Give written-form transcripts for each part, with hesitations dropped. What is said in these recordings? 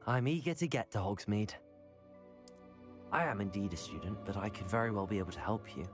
I'm eager to get to Hogsmeade. I am indeed a student, but I could very well be able to help you.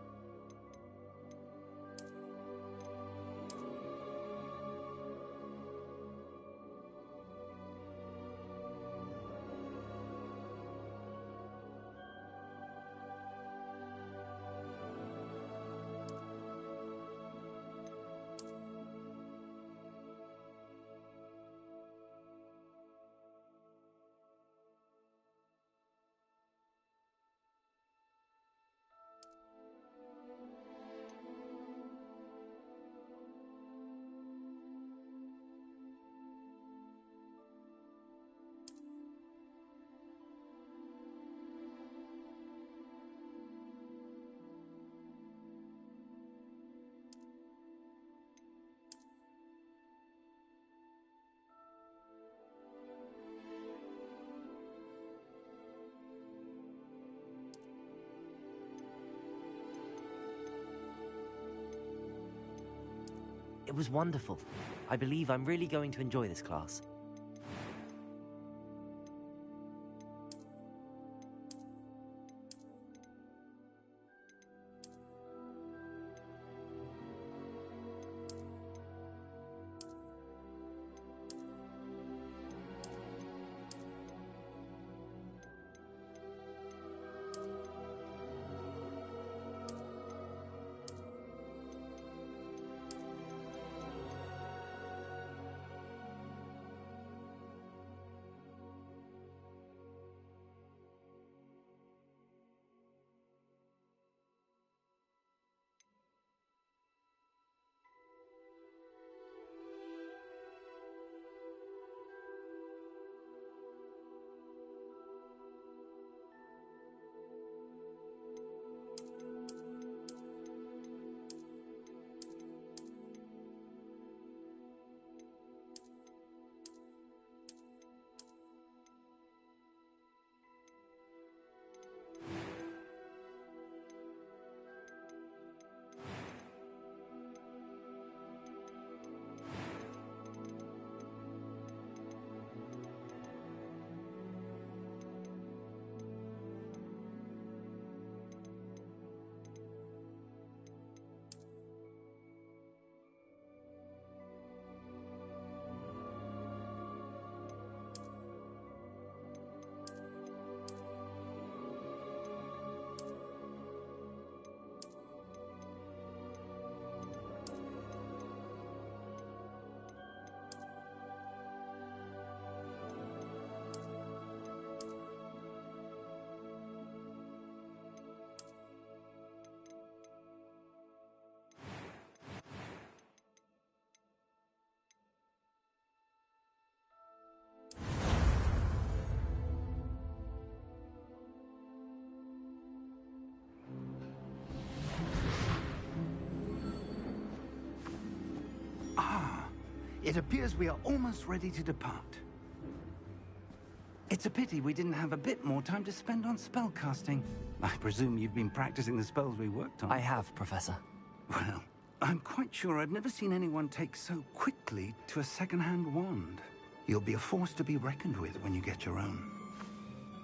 It was wonderful. I believe I'm really going to enjoy this class. It appears we are almost ready to depart. It's a pity we didn't have a bit more time to spend on spellcasting. I presume you've been practicing the spells we worked on. I have, Professor. Well, I'm quite sure I've never seen anyone take so quickly to a second-hand wand. You'll be a force to be reckoned with when you get your own.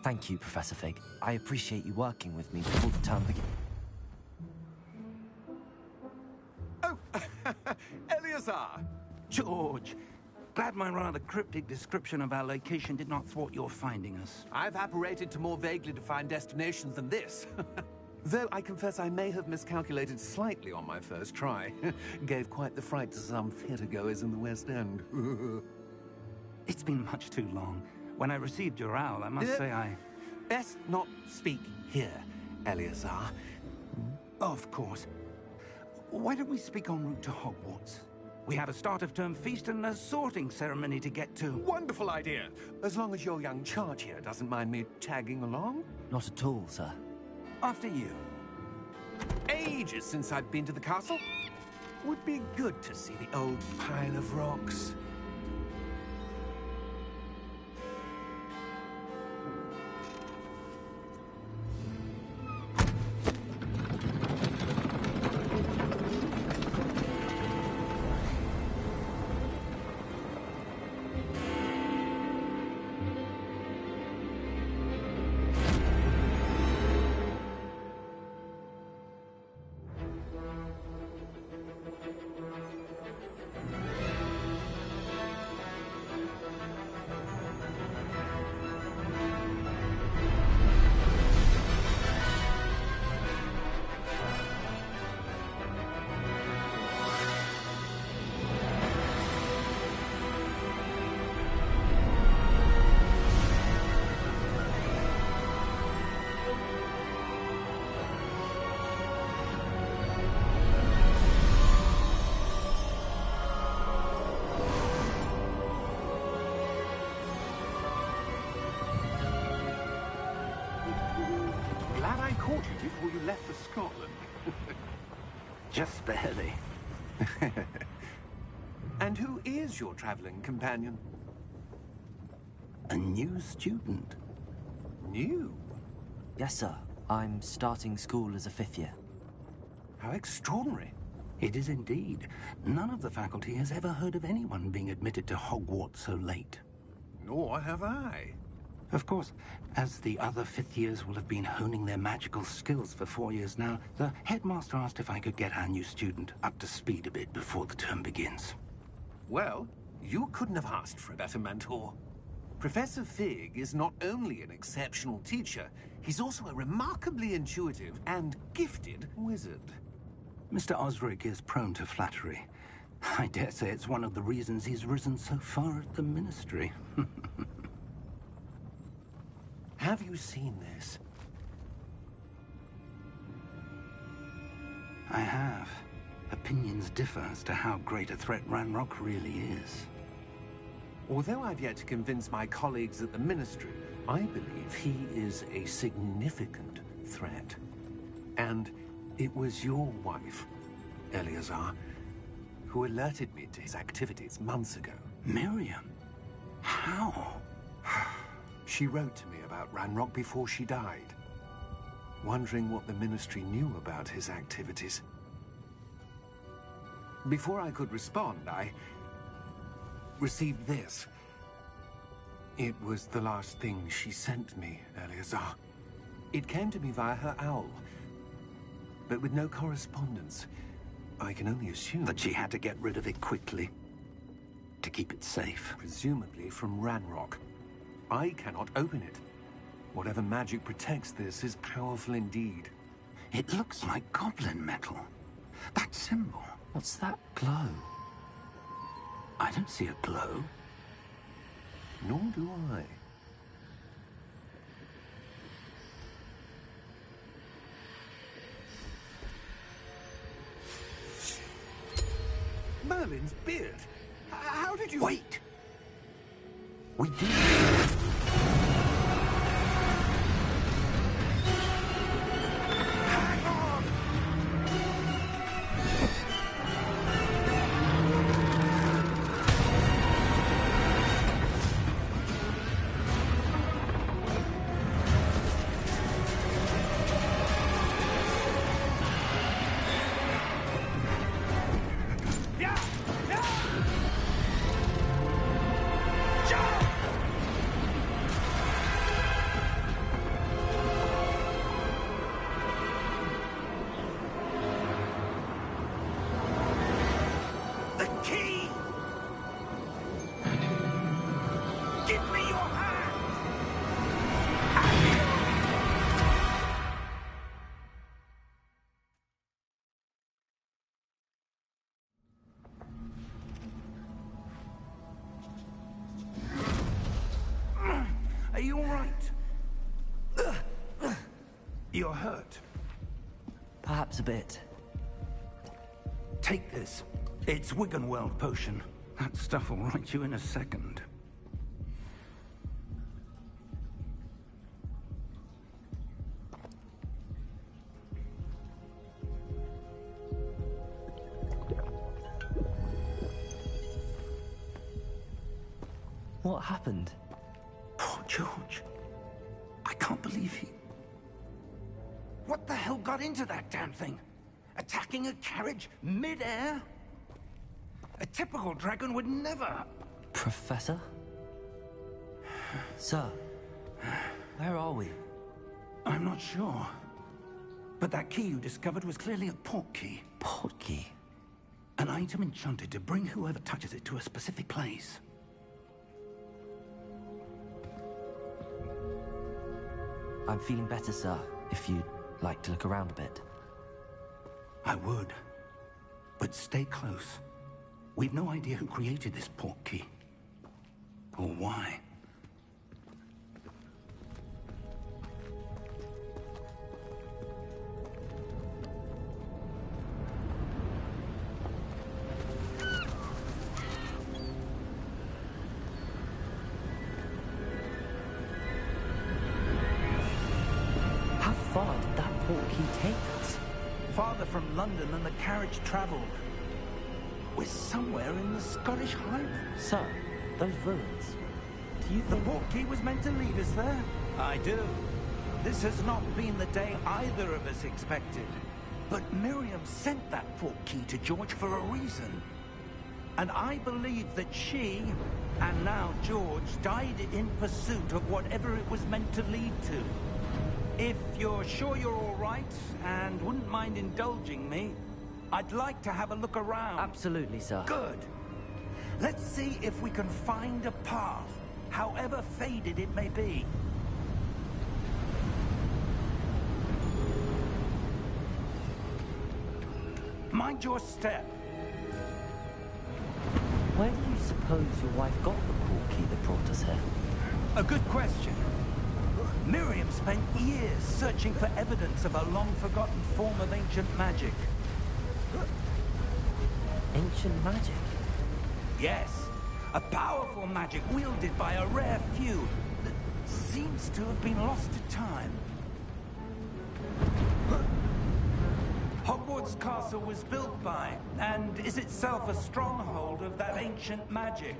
Thank you, Professor Fig. I appreciate you working with me before the term begins. Oh, Eleazar! George, glad my rather cryptic description of our location did not thwart your finding us. I've apparated to more vaguely defined destinations than this. Though I confess I may have miscalculated slightly on my first try. Gave quite the fright to some theatre-goers in the West End. It's been much too long. When I received your owl, I must say I... Best not speak here, Eleazar. Of course. Why don't we speak en route to Hogwarts? We have a start-of-term feast and a sorting ceremony to get to. Wonderful idea! As long as your young charge here doesn't mind me tagging along. Not at all, sir. After you. Ages since I've been to the castle. Would be good to see the old pile of rocks. you before you left for Scotland. Just barely. And who is your traveling companion? A new student. New? Yes, sir. I'm starting school as a 5th year. How extraordinary. It is indeed. None of the faculty has ever heard of anyone being admitted to Hogwarts so late. Nor have I. Of course, as the other 5th years will have been honing their magical skills for 4 years now, the headmaster asked if I could get our new student up to speed a bit before the term begins. Well, you couldn't have asked for a better mentor. Professor Fig is not only an exceptional teacher, he's also a remarkably intuitive and gifted wizard. Mr. Osric is prone to flattery. I dare say it's one of the reasons he's risen so far at the Ministry. Have you seen this? I have. Opinions differ as to how great a threat Ranrock really is. Although I've yet to convince my colleagues at the Ministry, I believe he is a significant threat. And it was your wife, Eleazar, who alerted me to his activities months ago. Miriam? How? She wrote to me about Ranrock before she died, wondering what the Ministry knew about his activities. Before I could respond, I received this. It was the last thing she sent me, Eleazar. It came to me via her owl, but with no correspondence. I can only assume That she had to get rid of it quickly, to keep it safe. presumably from Ranrock. I cannot open it. Whatever magic protects this is powerful indeed. It looks like goblin metal. That symbol. What's that glow? I don't see a glow. Nor do I. Merlin's beard. How did you... Wait! We did. Hang on! Yeah! Yeah! Jump! The key! Give me your hand! Are you all right? You're hurt. Perhaps a bit. Take this. It's Wiggenweld potion. That stuff will right you in a second. What happened? Poor George. I can't believe he... What the hell got into that damn thing? Attacking a carriage mid-air? A typical dragon would never... Professor? Sir, where are we? I'm not sure. But that key you discovered was clearly a portkey. Portkey? An item enchanted to bring whoever touches it to a specific place. I'm feeling better, sir, if you'd like to look around a bit. I would. But stay close. We've no idea who created this portkey. Or why. How far did that portkey farther from London than the carriage travelled. We're somewhere in the Scottish Highlands. Sir, those ruins. Do you The think... portkey was meant to lead us there? I do. This has not been the day either of us expected. But Miriam sent that portkey to George for a reason. And I believe that she, and now George, died in pursuit of whatever it was meant to lead to. If you're sure you're all right, and wouldn't mind indulging me, I'd like to have a look around. Absolutely, sir. Good. Let's see if we can find a path, however faded it may be. Mind your step. Where do you suppose your wife got the portkey that brought us here? A good question. Miriam spent years searching for evidence of a long-forgotten form of ancient magic. Ancient magic? Yes, a powerful magic wielded by a rare few that seems to have been lost to time. Hogwarts Castle was built by, and is itself a stronghold of that ancient magic.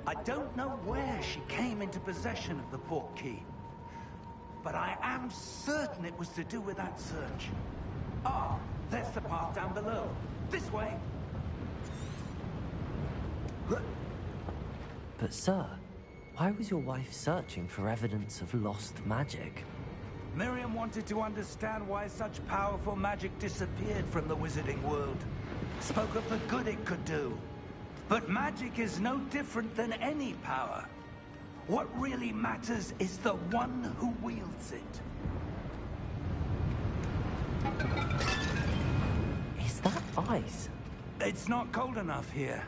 I don't know where she came into possession of the portkey, but I am certain it was to do with that search. Ah, there's the path down below. This way. But sir, why was your wife searching for evidence of lost magic? Miriam wanted to understand why such powerful magic disappeared from the wizarding world. Spoke of the good it could do. But magic is no different than any power. What really matters is the one who wields it. Is that ice? It's not cold enough here.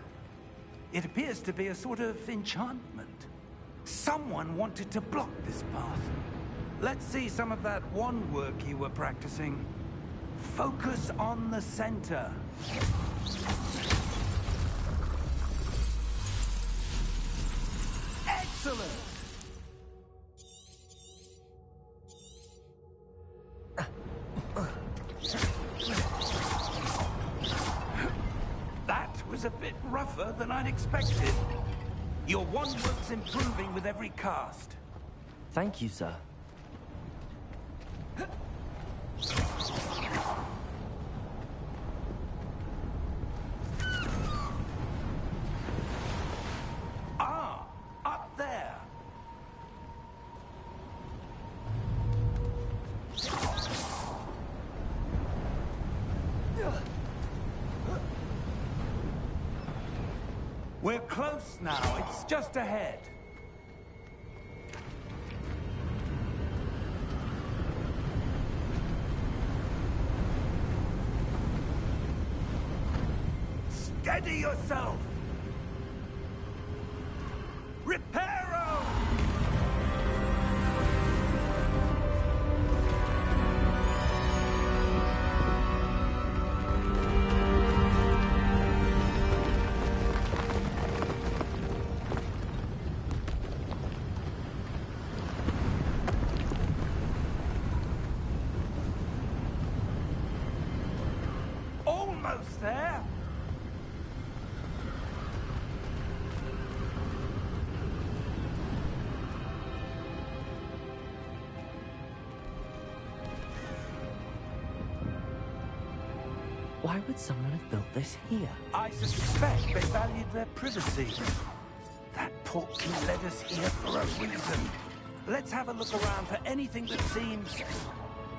It appears to be a sort of enchantment. Someone wanted to block this path. Let's see some of that wand work you were practicing. Focus on the center. Excellent! That was a bit rougher than I'd expected. Your wand work's improving with every cast. Thank you, sir. Ah, up there. We're close now. It's just ahead. Steady yourself! Reparo! Almost there! Why would someone have built this here? I suspect they valued their privacy. That portkey led us here for a reason. Let's have a look around for anything that seems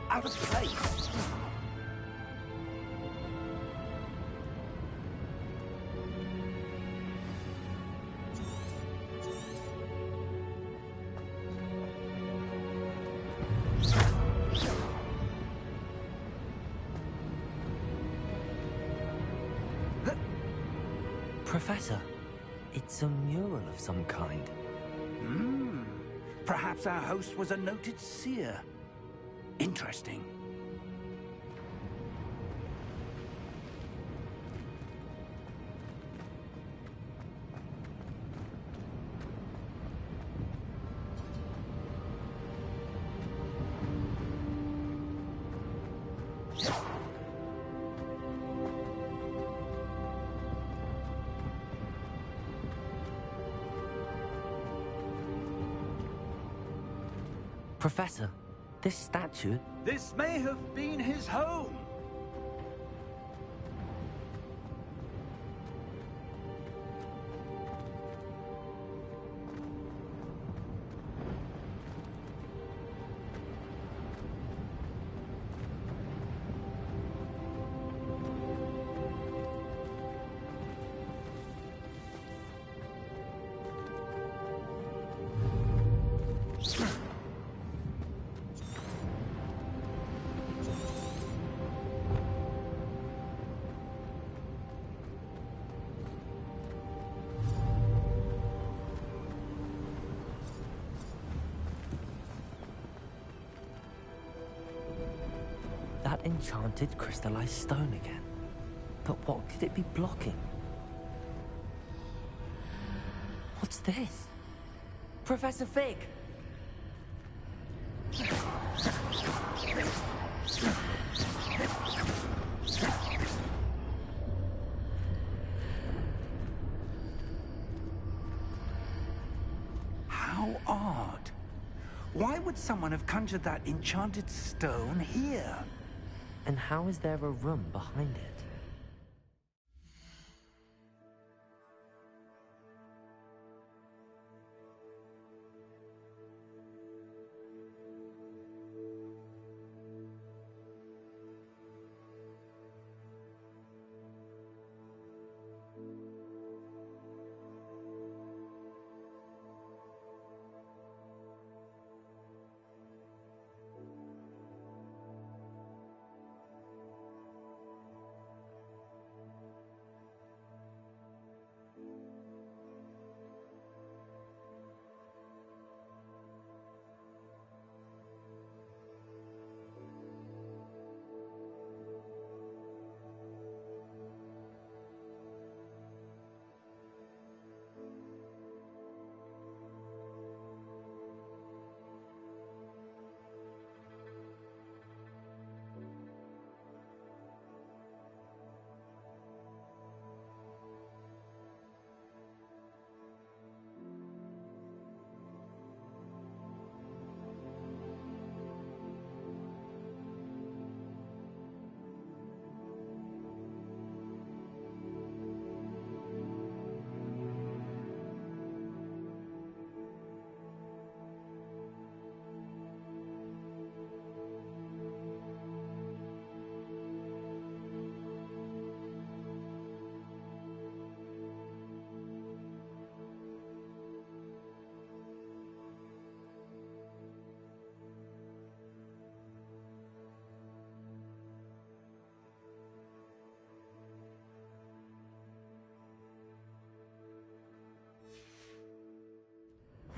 out of place. Professor, it's a mural of some kind. Perhaps our host was a noted seer. Interesting. Professor, this statue... This may have been his home. That enchanted crystallized stone again. But what could it be blocking? What's this? Professor Fig! How odd. Why would someone have conjured that enchanted stone here? And how is there a room behind it?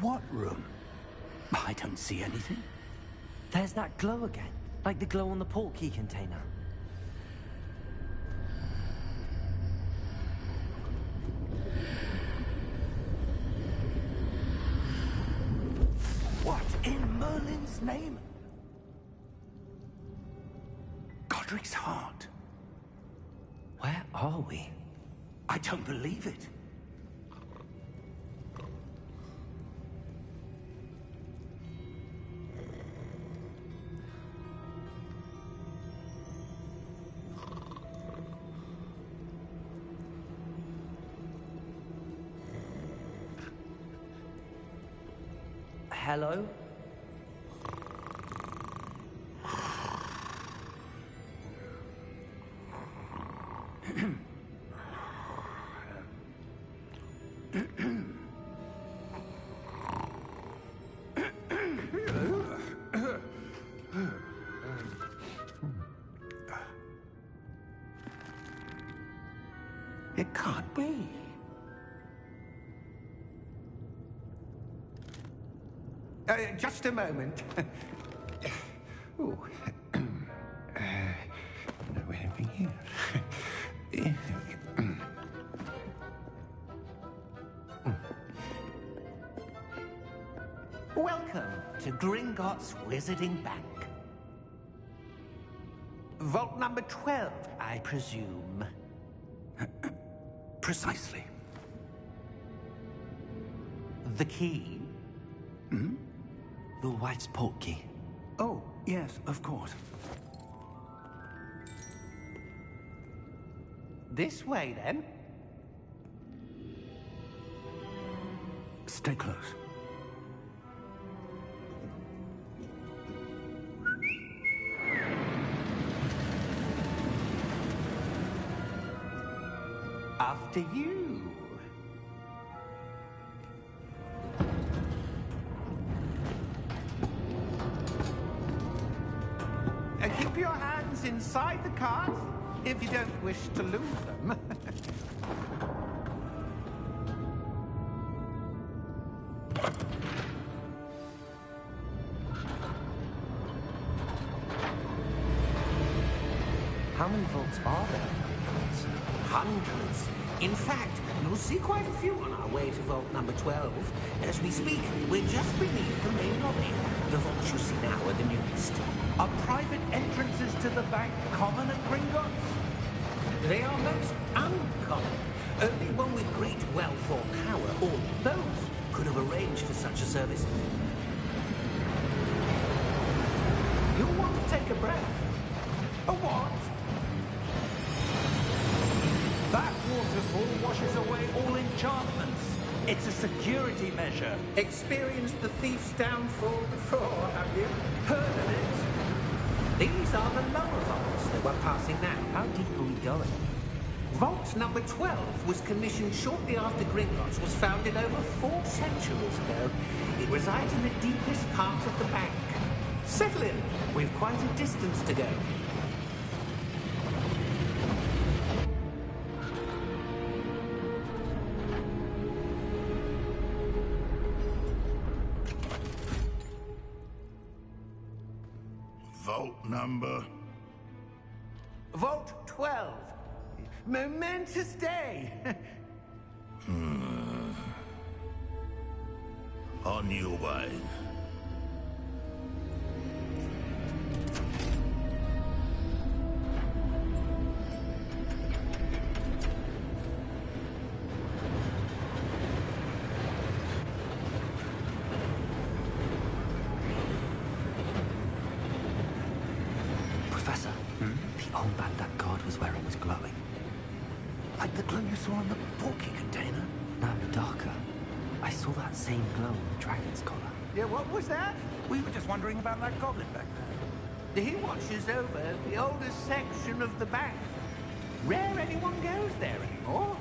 What room? I don't see anything. There's that glow again, like the glow on the portkey container. What in Merlin's name? Godric's heart. Where are we? I don't believe it. Hello? It can't be. Just a moment. Oh. Where are we here? Welcome to Gringotts Wizarding Bank. Vault number 12, I presume. Precisely. The key? Your wife's portkey. Oh, yes, of course. This way, then. Stay close. After you. Keep your hands inside the cart if you don't wish to lose them. How many vaults are there in Hogwarts? Hundreds. In fact, you'll see quite a few on our way to vault number 12. As we speak, we're just beneath the main lobby. The vaults you see now are the newest. Are private entrances to the bank common at Gringotts? They are most uncommon. Only one with great wealth or power, or both, could have arranged for such a service. You'll want to take a breath. A what? That waterfall washes away all enchantments. It's a security measure. Experienced the thief's downfall before, have you? Heard of it? These are the lower vaults that we're passing now. How deep are we going? Vault number 12 was commissioned shortly after Gringotts was founded over 4 centuries ago. It resides in the deepest part of the bank. Settle in. We've quite a distance to go. Vault number? Vault 12. Momentous day. On your way. Professor, the armband that guard was wearing was glowing. Like the glow you saw on the portkey container? No, darker. I saw that same glow on the dragon's collar. Yeah, what was that? We were just wondering about that goblin back there. He watches over the oldest section of the bank. Rare anyone goes there anymore.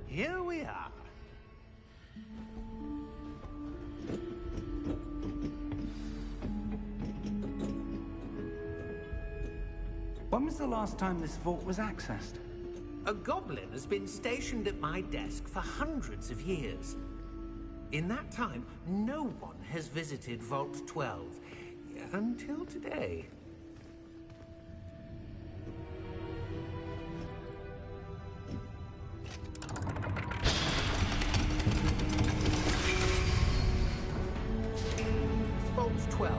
Here we are. When was the last time this vault was accessed? A goblin has been stationed at my desk for hundreds of years. In that time, no one has visited Vault 12. Until today. Vault 12.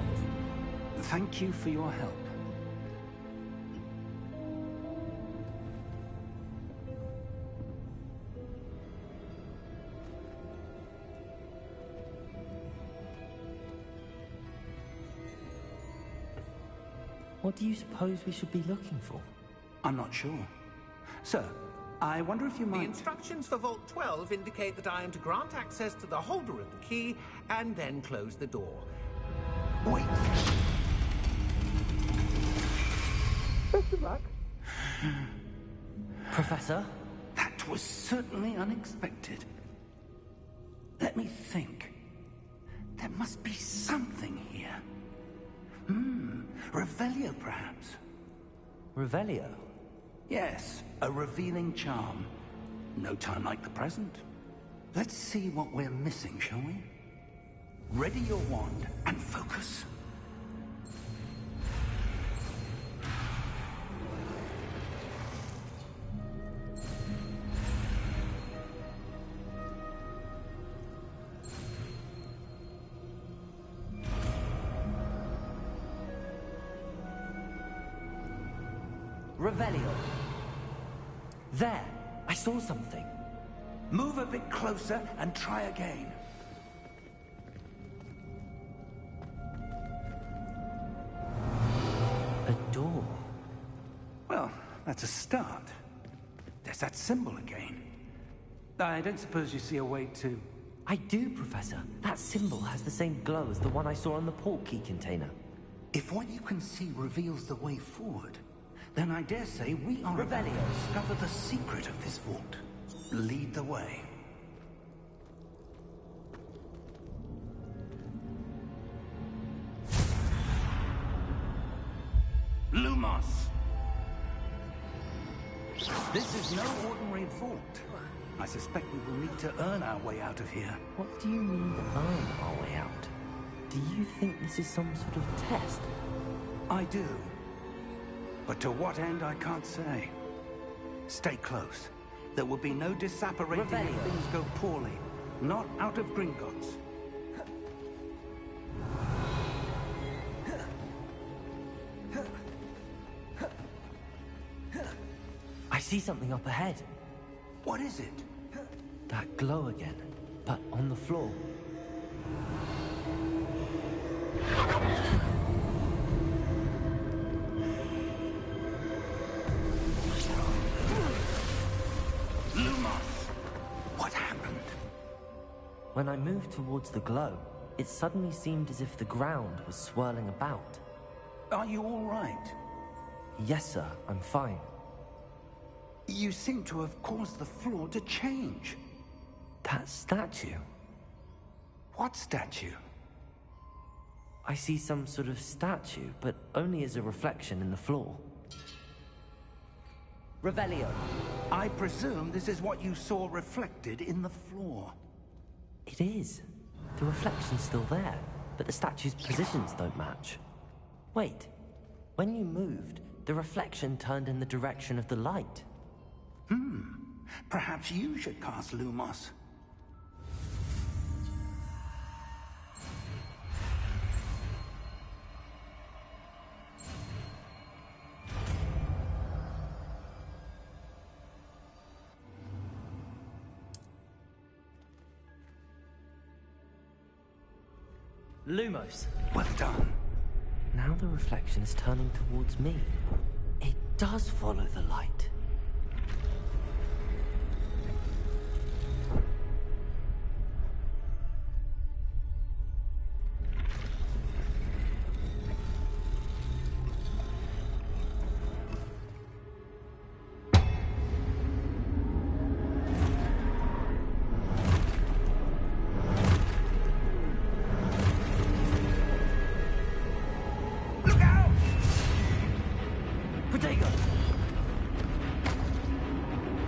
Thank you for your help. What do you suppose we should be looking for? I'm not sure. Sir, I wonder if you The might... instructions for Vault 12 indicate that I am to grant access to the holder of the key and then close the door. Wait! Best of luck. Professor? That was certainly unexpected. Let me think. There must be something here. Revelio, perhaps? Revelio? Yes, a revealing charm. No time like the present. Let's see what we're missing, shall we? Ready your wand and focus. Revelio. There! I saw something. Move a bit closer and try again. A door. Well, that's a start. There's that symbol again. I don't suppose you see a way to... I do, Professor. That symbol has the same glow as the one I saw on the port key container. If what you can see reveals the way forward, then I dare say we are about Revelio. to discover the secret of this vault. Lead the way. Lumos! This is no ordinary vault. I suspect we will need to earn our way out of here. What do you mean, earn our way out? Do you think this is some sort of test? I do. But to what end, I can't say. Stay close. There will be no disapparating if Revelio. things go poorly. Not out of Gringotts. I see something up ahead. What is it? That glow again, but on the floor. Lumos! What happened? When I moved towards the glow, it suddenly seemed as if the ground was swirling about. Are you all right? Yes, sir, I'm fine. You seem to have caused the floor to change. That statue. What statue? I see some sort of statue, but only as a reflection in the floor. Revelio. I presume this is what you saw reflected in the floor. It is. The reflection's still there, but the statue's positions don't match. Wait. When you moved, the reflection turned in the direction of the light. Perhaps you should cast Lumos. Lumos. Well done. Now the reflection is turning towards me. It does follow the light. Look out! Protego!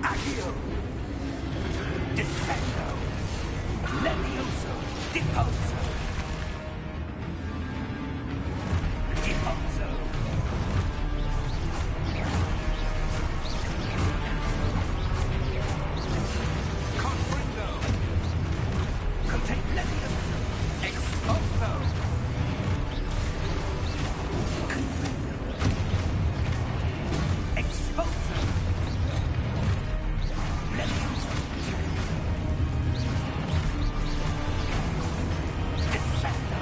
Accio! Defendo! Levioso! Deposo! Deposo! Confringo! Contain Levioso! Expulso! Confringo! Expulso! Levioso! Defendo!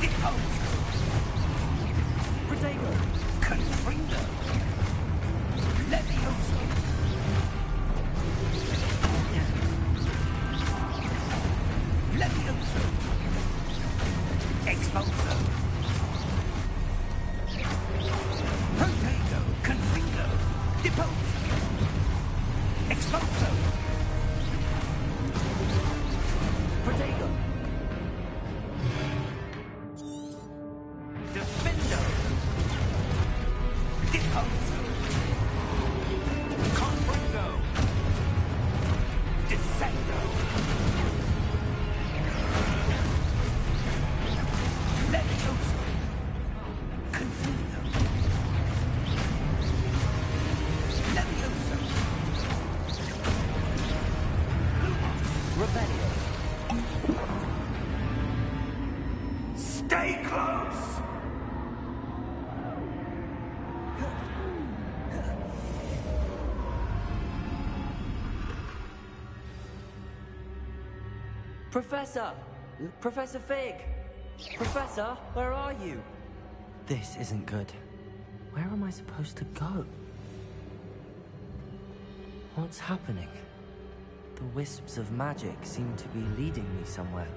Deposo! Protego! Confringo! Levioso! Levioso! Expulso! Protego! Confringo! Deposo! Expulso! Protego! Defendo! Deposo! Confringo! Descendo! Levioso! Confringo! Levioso! Professor! Professor Fig! Professor, where are you? This isn't good. Where am I supposed to go? What's happening? The wisps of magic seem to be leading me somewhere.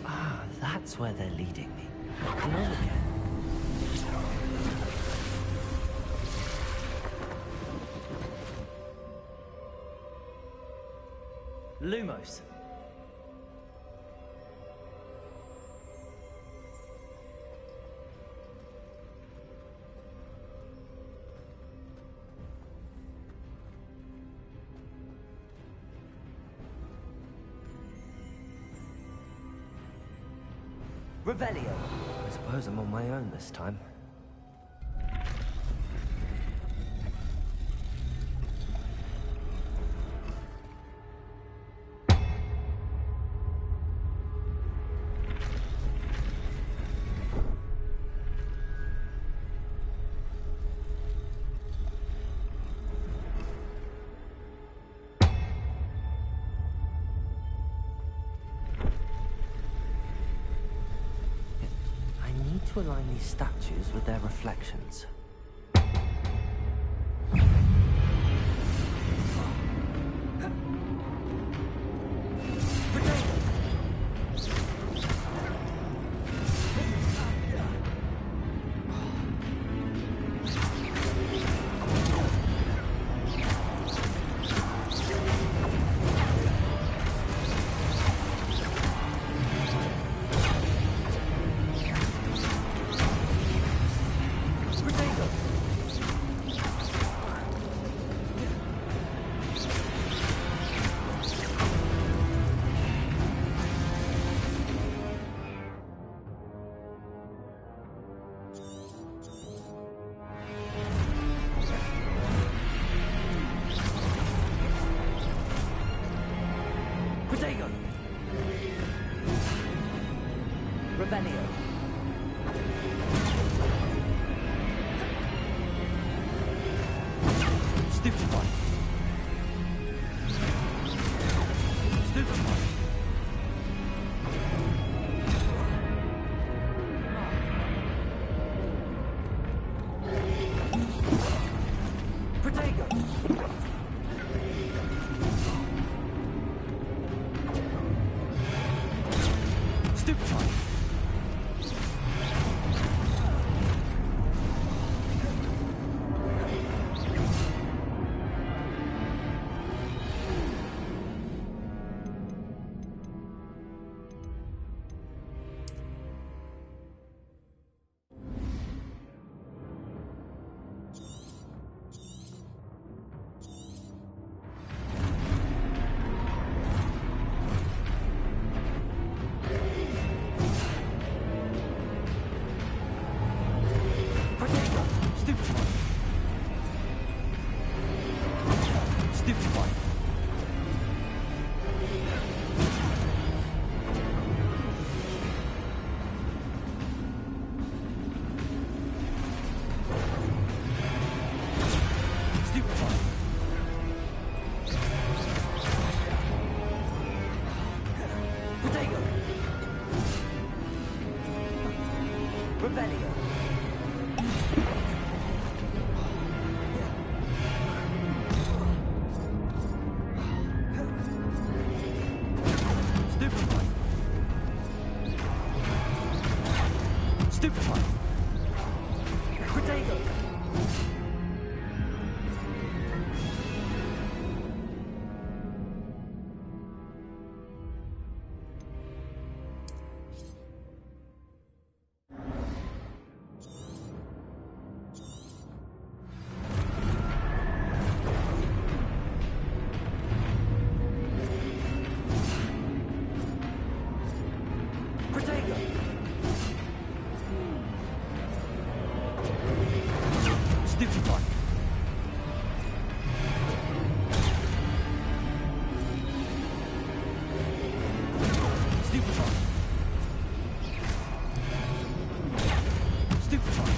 Ah, that's where they're leading me. Hello again. Lumos. Revelio. I suppose I'm on my own this time. To align these statues with their reflections. Revelio. Stupefy. Stupefy. Protego. Stupefy. Revelio. Stupefy. Stupefy. Protego. Stupefy. Stupefy. Stupefy.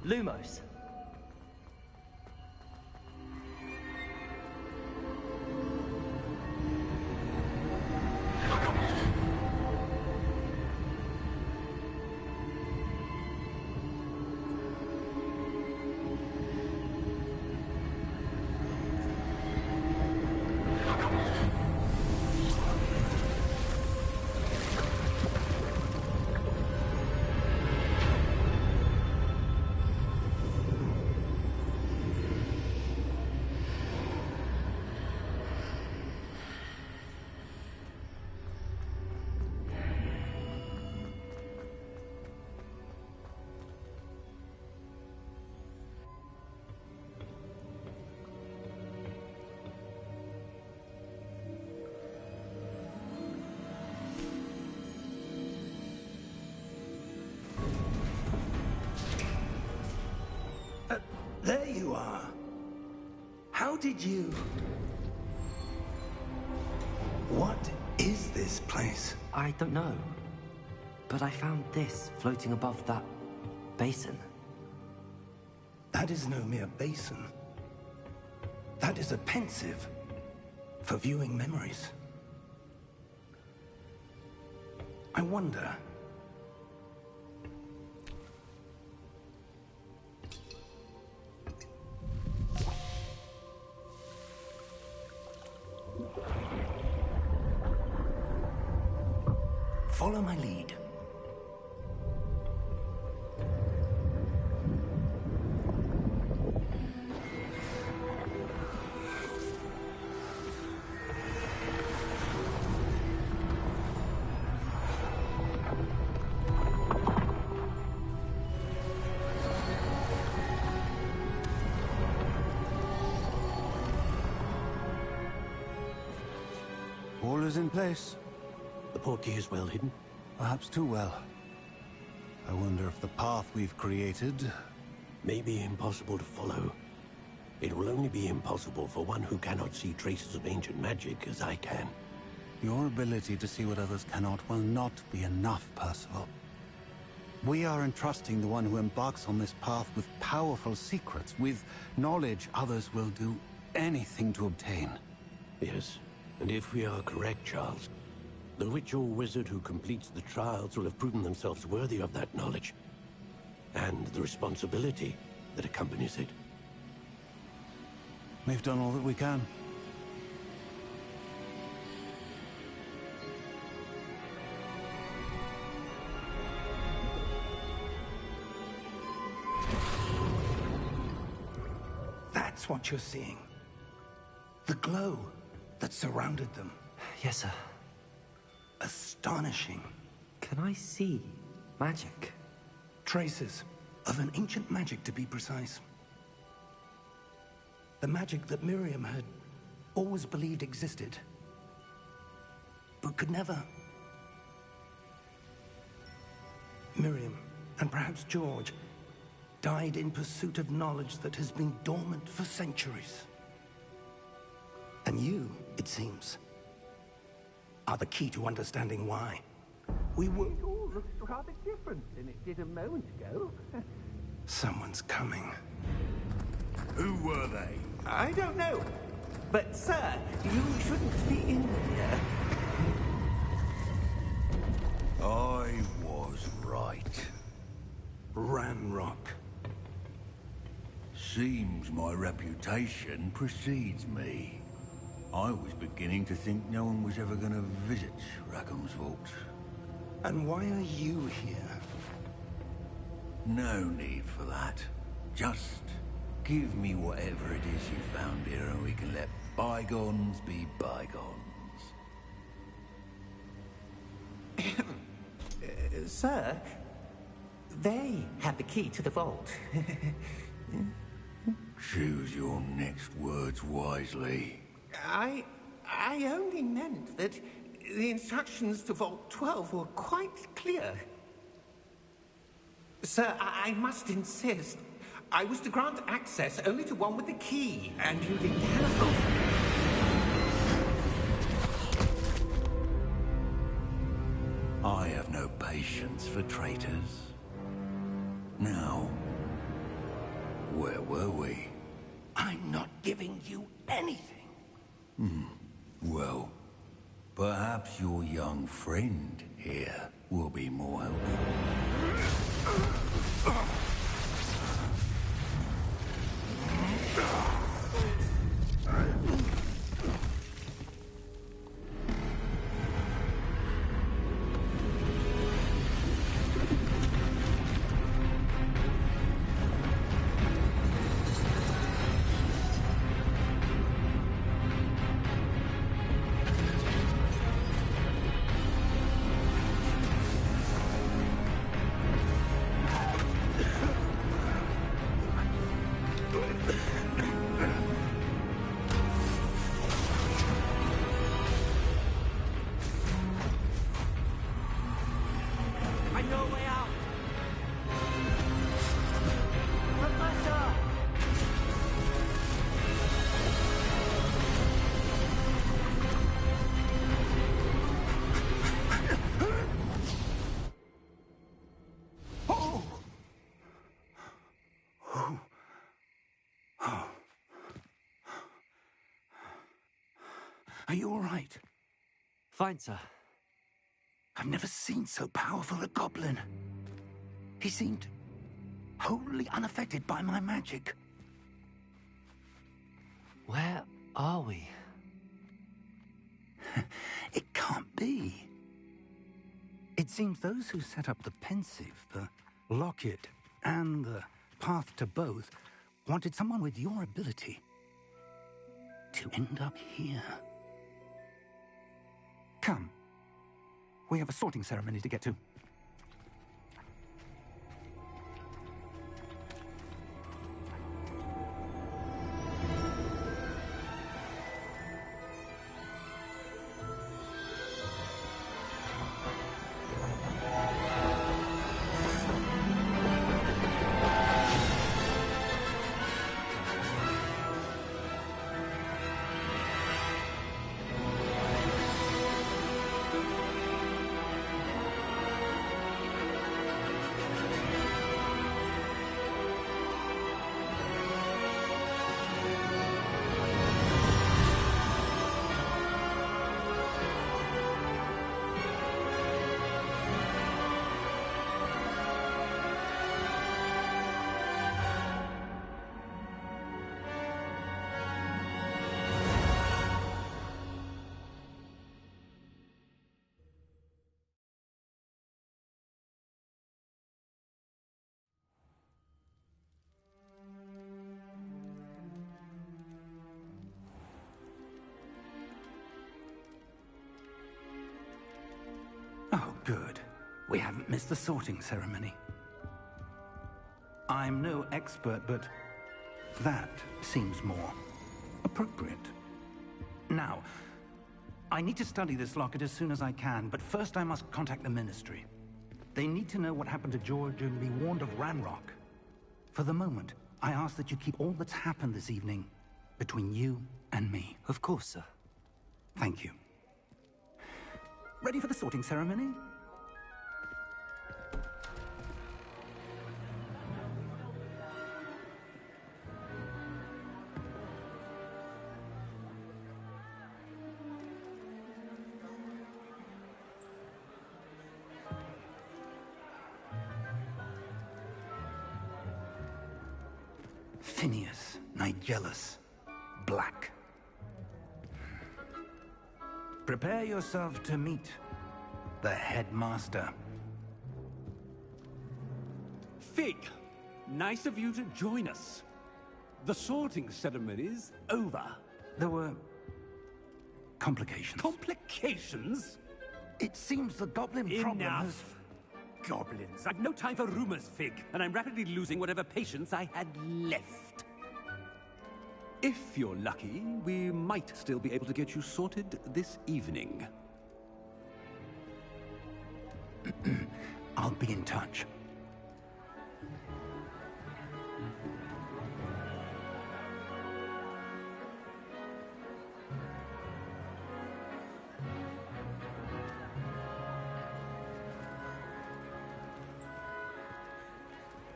Lumos. There you are. How did you... What is this place? I don't know. But I found this floating above that basin. That is no mere basin. That is a pensive for viewing memories. I wonder... Follow my lead. All is in place. The portkey is well hidden. Perhaps too well. I wonder if the path we've created... May be impossible to follow. It will only be impossible for one who cannot see traces of ancient magic as I can. Your ability to see what others cannot will not be enough, Percival. We are entrusting the one who embarks on this path with powerful secrets, with knowledge others will do anything to obtain. Yes, and if we are correct, Charles, the witch or wizard who completes the trials will have proven themselves worthy of that knowledge, and the responsibility that accompanies it. We've done all that we can. That's what you're seeing. The glow that surrounded them. Yes, sir. Astonishing. Can I see magic? Traces of an ancient magic, to be precise. The magic that Miriam had always believed existed, but could never. Miriam, and perhaps George, died in pursuit of knowledge that has been dormant for centuries. And you, it seems, are the key to understanding why. We were... It all looks rather different than it did a moment ago. Someone's coming. Who were they? I don't know. But, sir, you shouldn't be in here. I was right. Ranrock. Seems my reputation precedes me. I was beginning to think no one was ever going to visit Rackham's vault. And why are you here? No need for that. Just give me whatever it is you found here and we can let bygones be bygones. Sir, they have the key to the vault. Choose your next words wisely. I only meant that the instructions to Vault 12 were quite clear. Sir, I must insist. I was to grant access only to one with the key, and you didn't have... I have no patience for traitors. Now, Where were we? I'm not giving you anything. Well, perhaps your young friend here will be more helpful. I know a way out! Professor! Are you all right? Fine, sir. I've never seen so powerful a goblin. He seemed wholly unaffected by my magic. Where are we? It can't be. It seems those who set up the pensive, the locket, and the path to both wanted someone with your ability to end up here. Come. We have a sorting ceremony to get to. Oh, good. We haven't missed the sorting ceremony. I'm no expert, but that seems more appropriate. Now, I need to study this locket as soon as I can, but first I must contact the Ministry. They need to know what happened to George and be warned of Ranrock. For the moment, I ask that you keep all that's happened this evening between you and me. Of course, sir. Thank you. Ready for the sorting ceremony? Phineas, Nigellus, Black. Prepare yourself to meet the headmaster. Fig, nice of you to join us. The sorting ceremony's over. There were complications. Complications? It seems the goblin problem has... Enough. Goblins. I've no time for rumors, Fig, and I'm rapidly losing whatever patience I had left. If you're lucky, we might still be able to get you sorted this evening. I'll be in touch.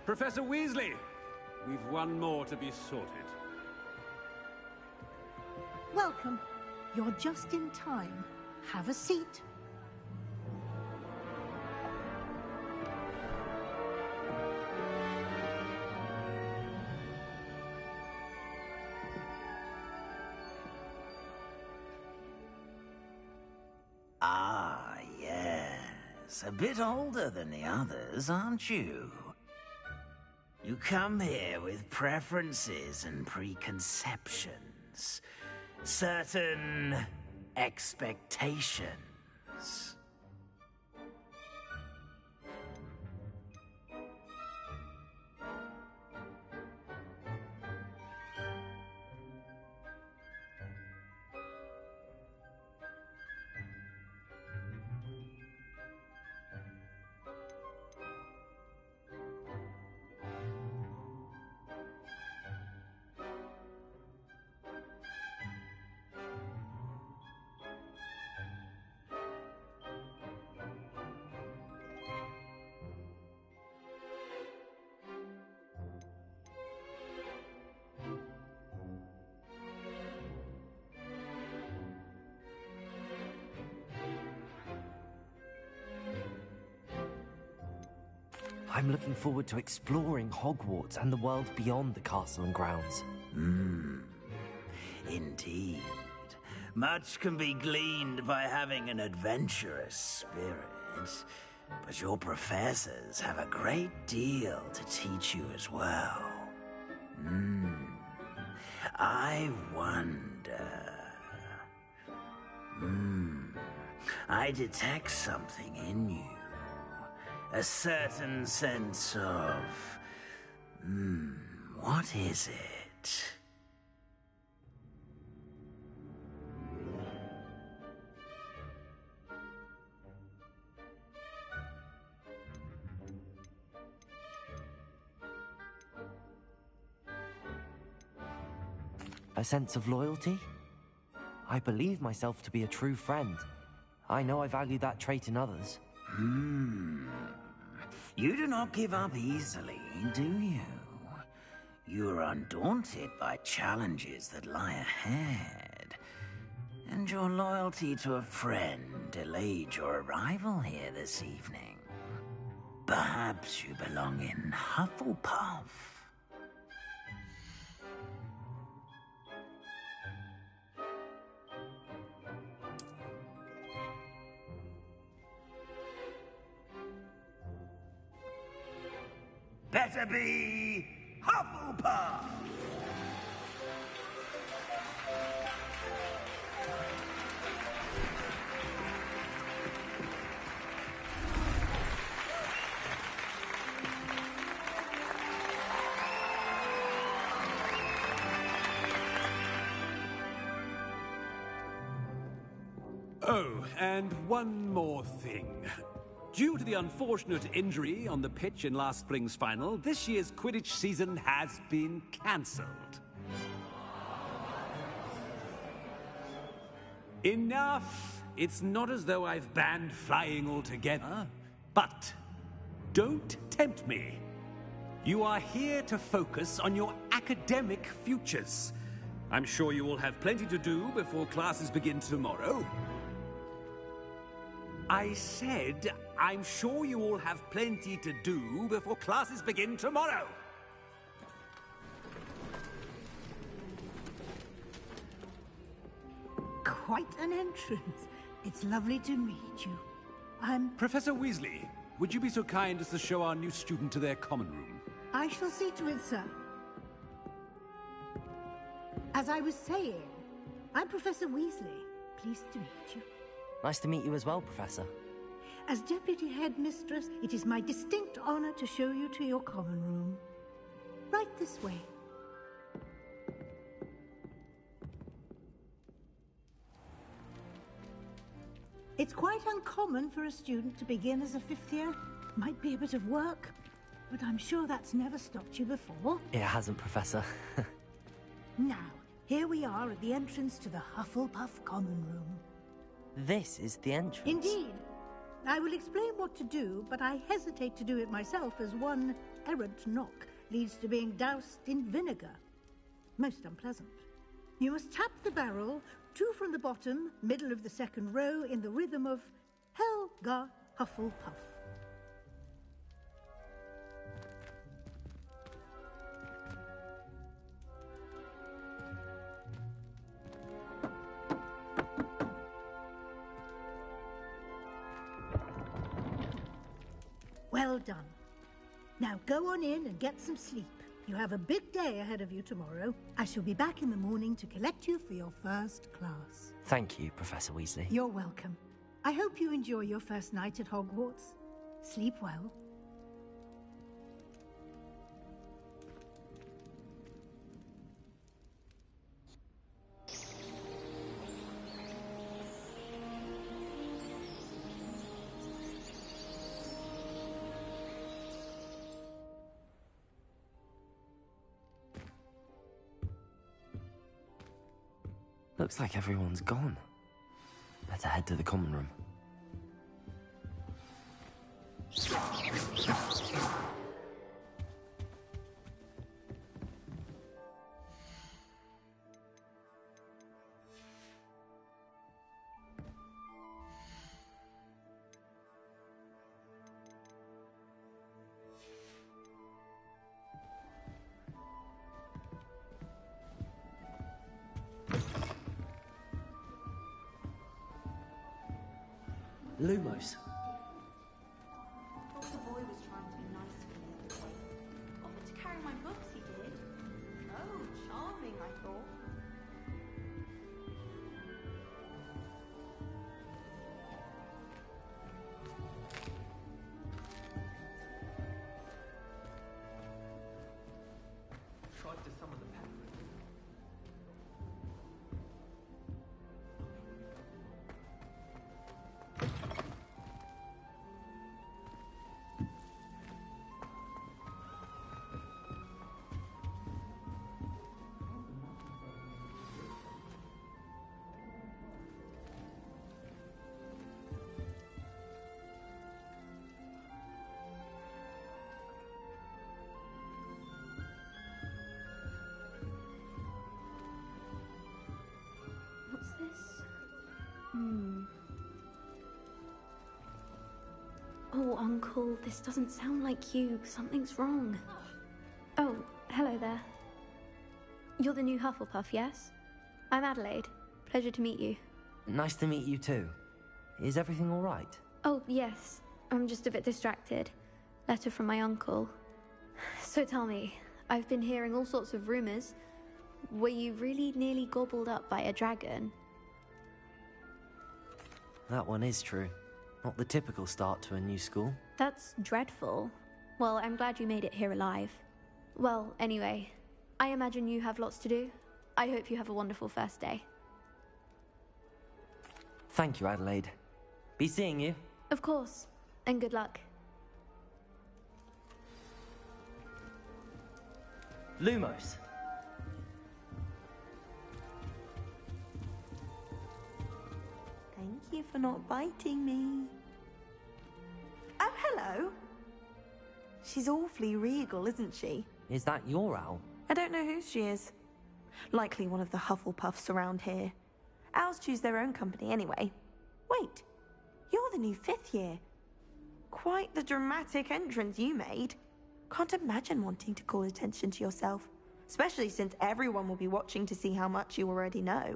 Professor Weasley, we've one more to be sorted. Welcome. You're just in time. Have a seat. Ah, yes. A bit older than the others, aren't you? You come here with preferences and preconceptions. Certain expectations. I'm looking forward to exploring Hogwarts and the world beyond the castle and grounds. Indeed. Much can be gleaned by having an adventurous spirit, but your professors have a great deal to teach you as well. I wonder... I detect something in you. A certain sense of... what is it? A sense of loyalty? I believe myself to be a true friend. I know I value that trait in others. You do not give up easily, do you? You are undaunted by challenges that lie ahead. And your loyalty to a friend delayed your arrival here this evening. Perhaps you belong in Hufflepuff. Better be Hufflepuff! Oh, and one more thing. Due to the unfortunate injury on the pitch in last spring's final, this year's Quidditch season has been cancelled. Enough! It's not as though I've banned flying altogether. But don't tempt me. You are here to focus on your academic futures. I'm sure you will have plenty to do before classes begin tomorrow. I said, I'm sure you all have plenty to do before classes begin tomorrow. Quite an entrance. It's lovely to meet you. I'm... Professor Weasley, would you be so kind as to show our new student to their common room? I shall see to it, sir. As I was saying, I'm Professor Weasley. Pleased to meet you. Nice to meet you as well, Professor. As Deputy Headmistress, it is my distinct honor to show you to your common room. Right this way. It's quite uncommon for a student to begin as a fifth year. Might be a bit of work, but I'm sure that's never stopped you before. It hasn't, Professor. Now, here we are at the entrance to the Hufflepuff common room. This is the entrance. Indeed. I will explain what to do, but I hesitate to do it myself as one errant knock leads to being doused in vinegar. Most unpleasant. You must tap the barrel, 2 from the bottom, middle of the second row, in the rhythm of Helga Hufflepuff. Well done. Now go on in and get some sleep. You have a big day ahead of you tomorrow. I shall be back in the morning to collect you for your first class. Thank you, Professor Weasley. You're welcome. I hope you enjoy your first night at Hogwarts. Sleep well. Looks like everyone's gone. Better head to the common room. Lumos. I thought the boy was trying to be nice to me. Offered to carry my books, he did. Oh, charming, I thought. Tried to summon the pet. What's this? Oh, Uncle, this doesn't sound like you. Something's wrong. Oh, hello there. You're the new Hufflepuff, yes? I'm Adelaide. Pleasure to meet you. Nice to meet you too. Is everything all right? Oh, yes. I'm just a bit distracted. Letter from my uncle. So tell me, I've been hearing all sorts of rumors. Were you really nearly gobbled up by a dragon? That one is true. Not the typical start to a new school. That's dreadful. Well, I'm glad you made it here alive. Well, anyway, I imagine you have lots to do. I hope you have a wonderful first day. Thank you, Adelaide. Be seeing you. Of course, and good luck. Lumos. Thank you for not biting me. Oh, hello. She's awfully regal, isn't she? Is that your owl? I don't know who she is. Likely one of the Hufflepuffs around here. Owls choose their own company anyway. Wait, you're the new 5th year. Quite the dramatic entrance you made. Can't imagine wanting to call attention to yourself, especially since everyone will be watching to see how much you already know.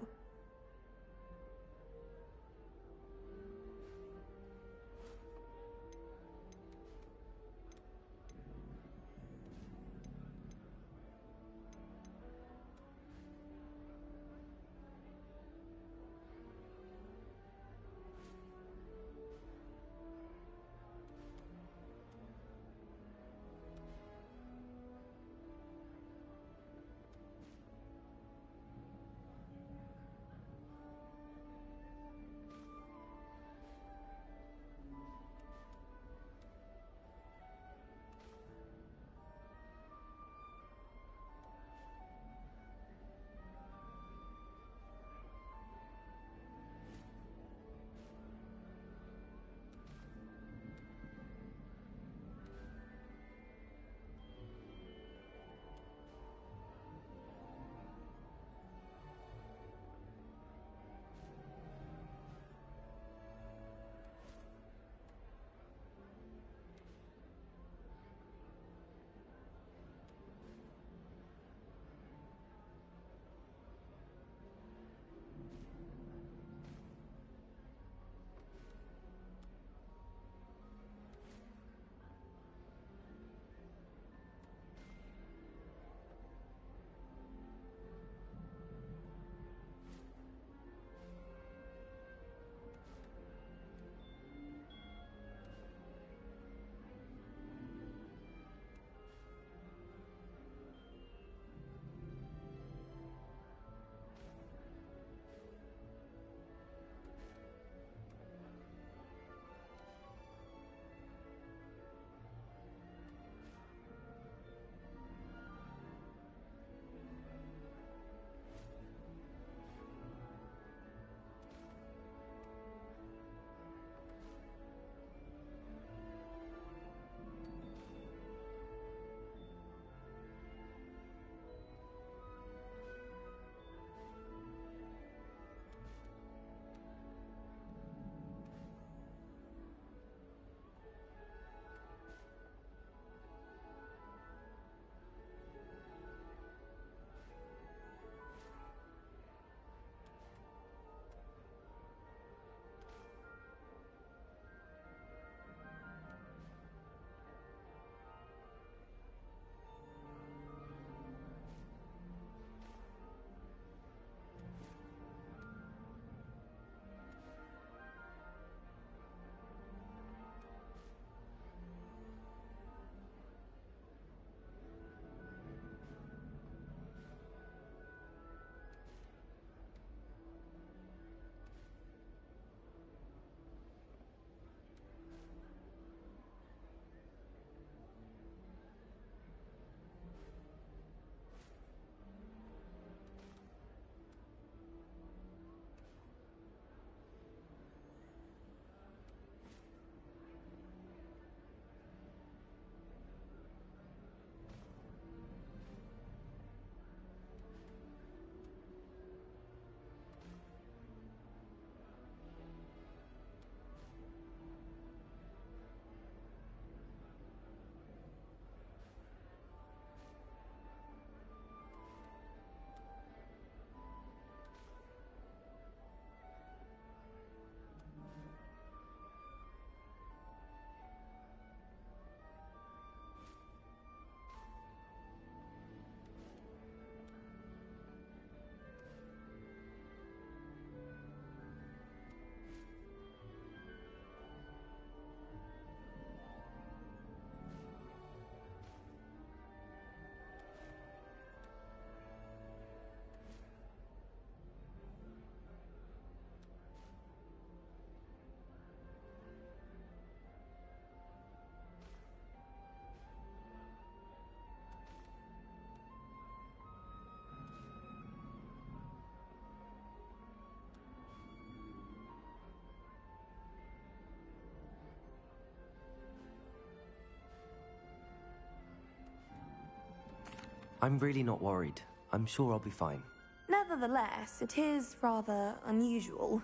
I'm really not worried. I'm sure I'll be fine. Nevertheless, it is rather unusual.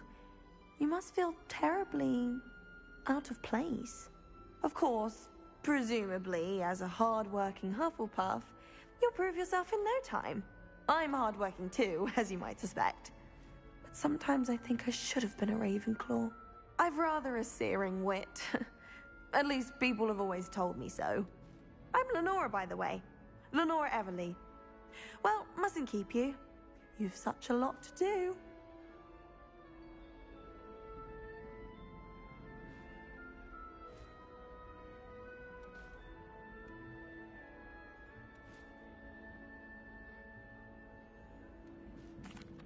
You must feel terribly out of place. Of course, presumably, as a hard-working Hufflepuff, you'll prove yourself in no time. I'm hard-working too, as you might suspect. But sometimes I think I should have been a Ravenclaw. I've rather a searing wit. At least people have always told me so. I'm Lenora, by the way. Lenora Everly. Well, mustn't keep you. You've such a lot to do.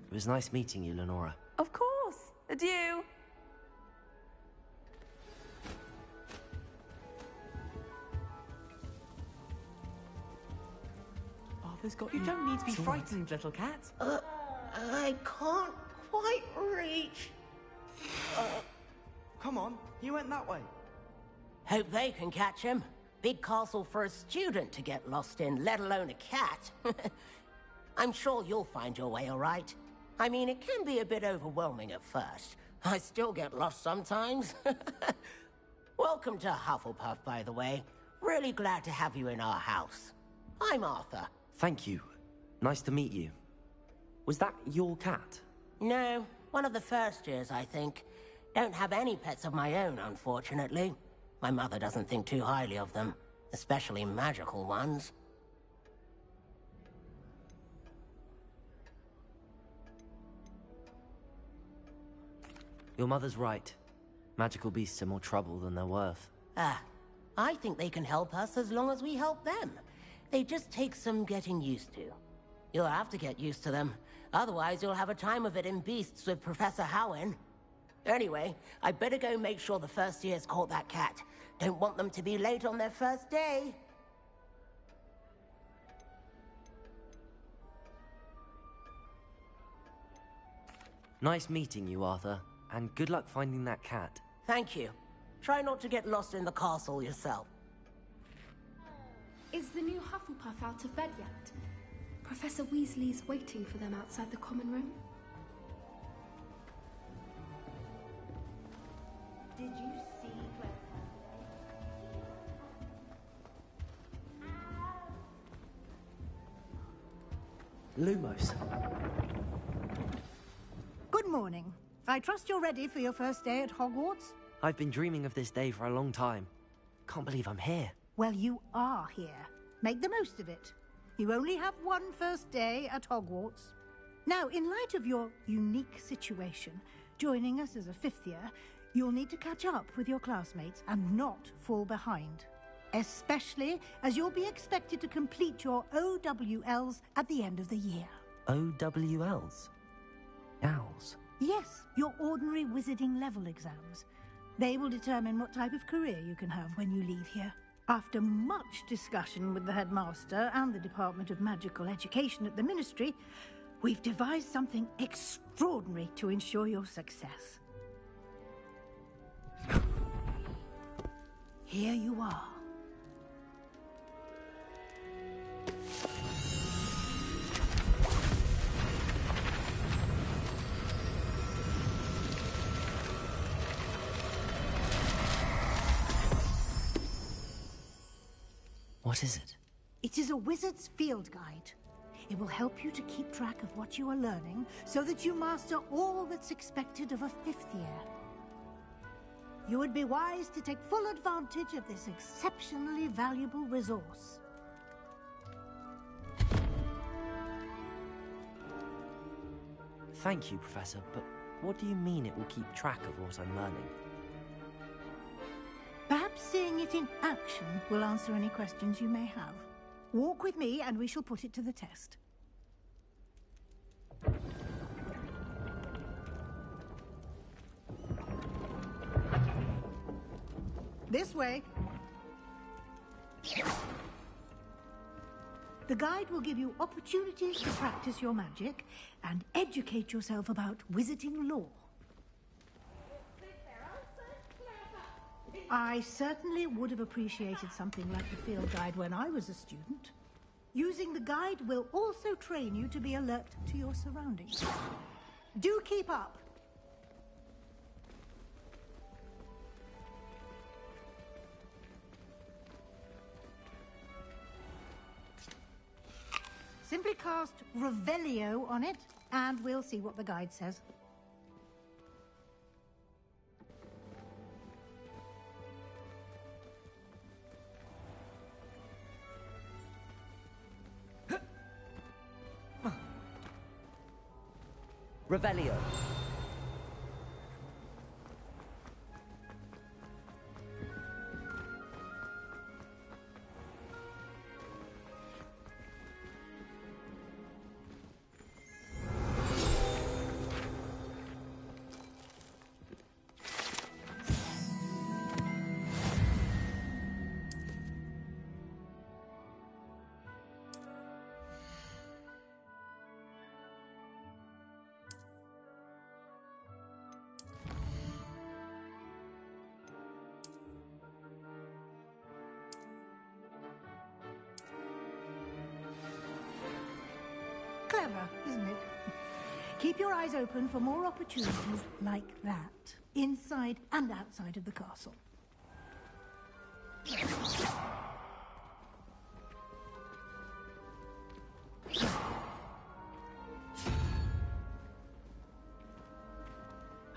It was nice meeting you, Lenora. Of course. Adieu. Arthur's got you. You don't need to be frightened, little cat. I can't quite reach. Come on, you went that way. Hope they can catch him. Big castle for a student to get lost in, let alone a cat. I'm sure you'll find your way all right. I mean, it can be a bit overwhelming at first. I still get lost sometimes. Welcome to Hufflepuff, by the way. Really glad to have you in our house. I'm Arthur. Thank you. Nice to meet you. Was that your cat? No, one of the first years, I think. Don't have any pets of my own, unfortunately. My mother doesn't think too highly of them, especially magical ones. Your mother's right. Magical beasts are more trouble than they're worth. I think they can help us as long as we help them. They just take some getting used to. You'll have to get used to them. Otherwise, you'll have a time of it in Beasts with Professor Howin. Anyway, I better go make sure the first years caught that cat. Don't want them to be late on their first day. Nice meeting you, Arthur. And good luck finding that cat. Thank you. Try not to get lost in the castle yourself. Is the new Hufflepuff out of bed yet? Professor Weasley's waiting for them outside the common room. Did you see Lumos. Good morning. I trust you're ready for your first day at Hogwarts? I've been dreaming of this day for a long time. Can't believe I'm here. Well, you are here. Make the most of it. You only have one first day at Hogwarts. Now, in light of your unique situation, joining us as a fifth year, you'll need to catch up with your classmates and not fall behind. Especially as you'll be expected to complete your OWLs at the end of the year. OWLs? Owls? Yes, your ordinary wizarding level exams. They will determine what type of career you can have when you leave here. After much discussion with the headmaster and the Department of Magical Education at the Ministry, we've devised something extraordinary to ensure your success. Here you are. What is it? It is a wizard's field guide. It will help you to keep track of what you are learning so that you master all that's expected of a fifth year. You would be wise to take full advantage of this exceptionally valuable resource. Thank you, Professor, but what do you mean it will keep track of what I'm learning? Perhaps seeing it in action will answer any questions you may have. Walk with me and we shall put it to the test. This way. The guide will give you opportunities to practice your magic and educate yourself about wizarding lore. I certainly would have appreciated something like the field guide when I was a student. Using the guide will also train you to be alert to your surroundings. Do keep up. Simply cast Revelio on it, and we'll see what the guide says. Revelio. Clever, isn't it? Keep your eyes open for more opportunities like that, inside and outside of the castle.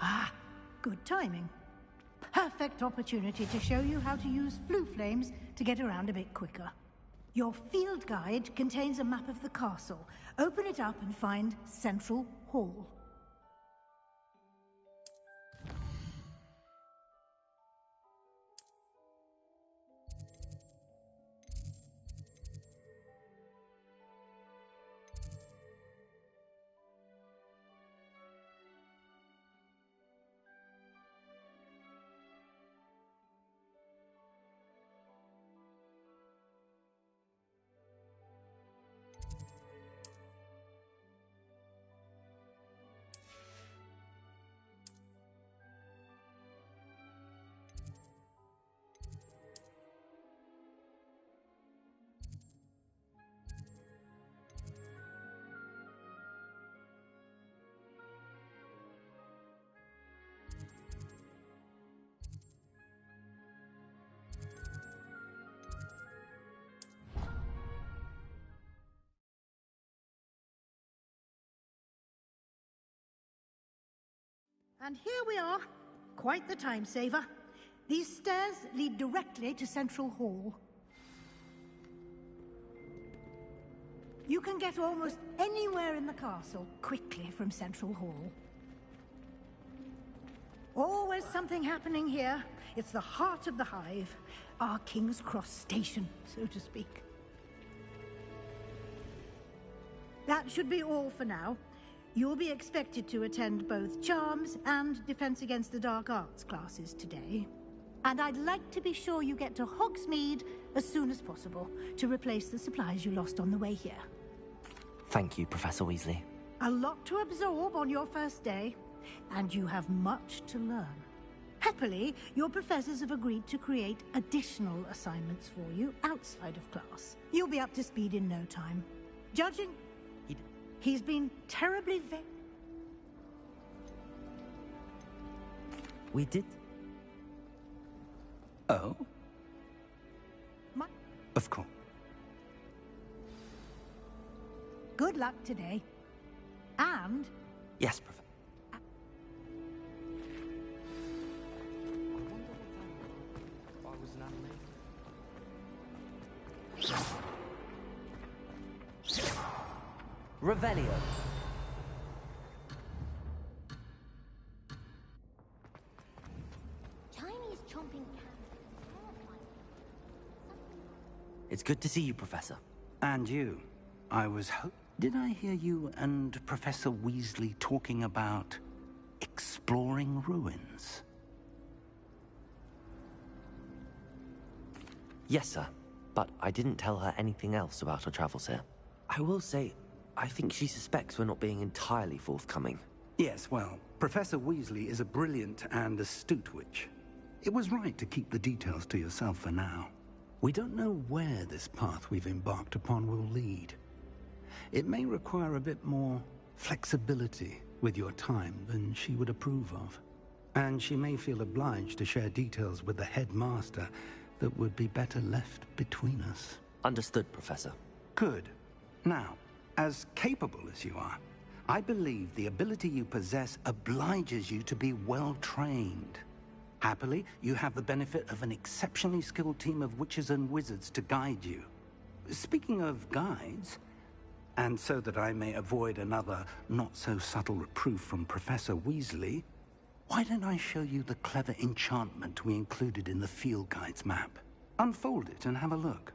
Ah, good timing. Perfect opportunity to show you how to use flue flames to get around a bit quicker. Your field guide contains a map of the castle. Open it up and find Central Hall. And here we are. Quite the time saver. These stairs lead directly to Central Hall. You can get almost anywhere in the castle quickly from Central Hall. Always something happening here. It's the heart of the hive. Our King's Cross station, so to speak. That should be all for now. You'll be expected to attend both Charms and Defense Against the Dark Arts classes today. And I'd like to be sure you get to Hogsmeade as soon as possible to replace the supplies you lost on the way here. Thank you, Professor Weasley. A lot to absorb on your first day, and you have much to learn. Happily, your professors have agreed to create additional assignments for you outside of class. You'll be up to speed in no time. Judging... He's been terribly We did... Oh? Of course. Good luck today. And... Yes, Professor. Revelio. Chinese chomping cats. It's good to see you, Professor. And you. I was Did I hear you and Professor Weasley talking about exploring ruins? Yes, sir. But I didn't tell her anything else about our travels here. I will say, I think she suspects we're not being entirely forthcoming. Yes, well, Professor Weasley is a brilliant and astute witch. It was right to keep the details to yourself for now. We don't know where this path we've embarked upon will lead. It may require a bit more flexibility with your time than she would approve of. And she may feel obliged to share details with the headmaster that would be better left between us. Understood, Professor. Good. Now, as capable as you are, I believe the ability you possess obliges you to be well trained. Happily, you have the benefit of an exceptionally skilled team of witches and wizards to guide you. Speaking of guides, and so that I may avoid another not-so-subtle reproof from Professor Weasley, why don't I show you the clever enchantment we included in the field guide's map? Unfold it and have a look.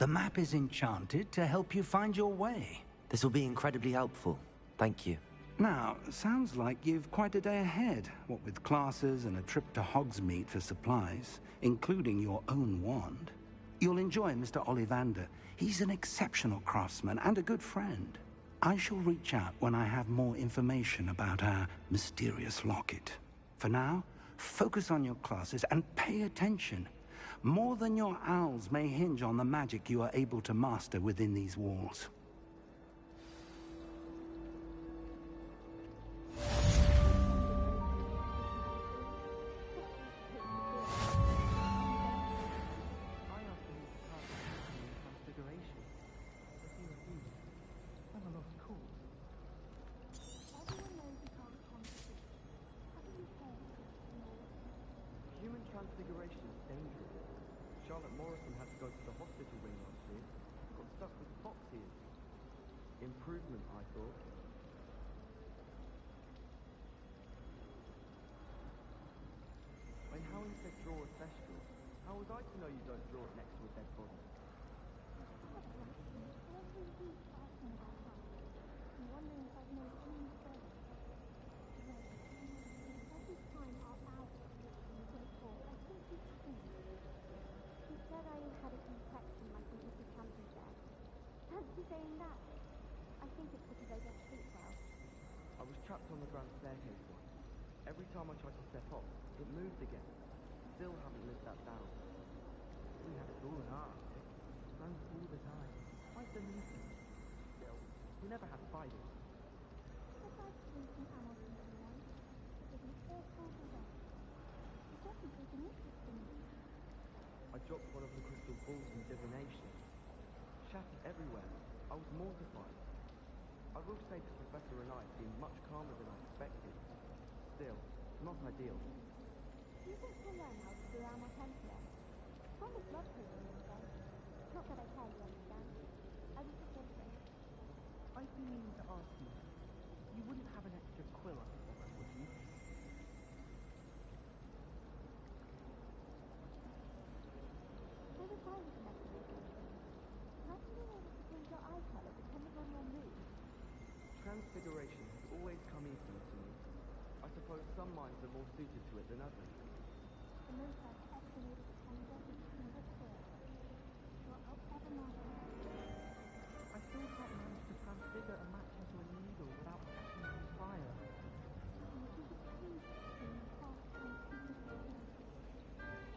The map is enchanted to help you find your way. This will be incredibly helpful. Thank you. Now, sounds like you've quite a day ahead, what with classes and a trip to Hogsmeade for supplies, including your own wand. You'll enjoy Mr. Ollivander. He's an exceptional craftsman and a good friend. I shall reach out when I have more information about our mysterious locket. For now, focus on your classes and pay attention. More than your owls may hinge on the magic you are able to master within these walls. Improvement, I thought. When Helen said draw a thestral, how was I to know you don't draw it next to a dead body? underground staircase once. Every time I tried to step off, it moved again. Still haven't lived that down. We had it all in our attic. Snow all the time. Quite the nuisance. Still, we never had spiders. I dropped one of the crystal balls in divination. Shattered everywhere. I was mortified. I will say the Professor and I seemed much calmer than I expected. Still, not ideal. You think you'll learn how to do our templar? I would love to learn them. Not that I can, you understand. I was just wondering. I've been meaning to ask you. You wouldn't have an extra quill up for us, would you? They were fine with the mechanism. Imagine being able to change your eye colour depending on your mood. Transfiguration has always come easily to me. I suppose some minds are more suited to it than others. The most I've ever been able to conjure is single spirit. What else ever matters? I still can't manage to transfigure a match into a needle without catching on fire.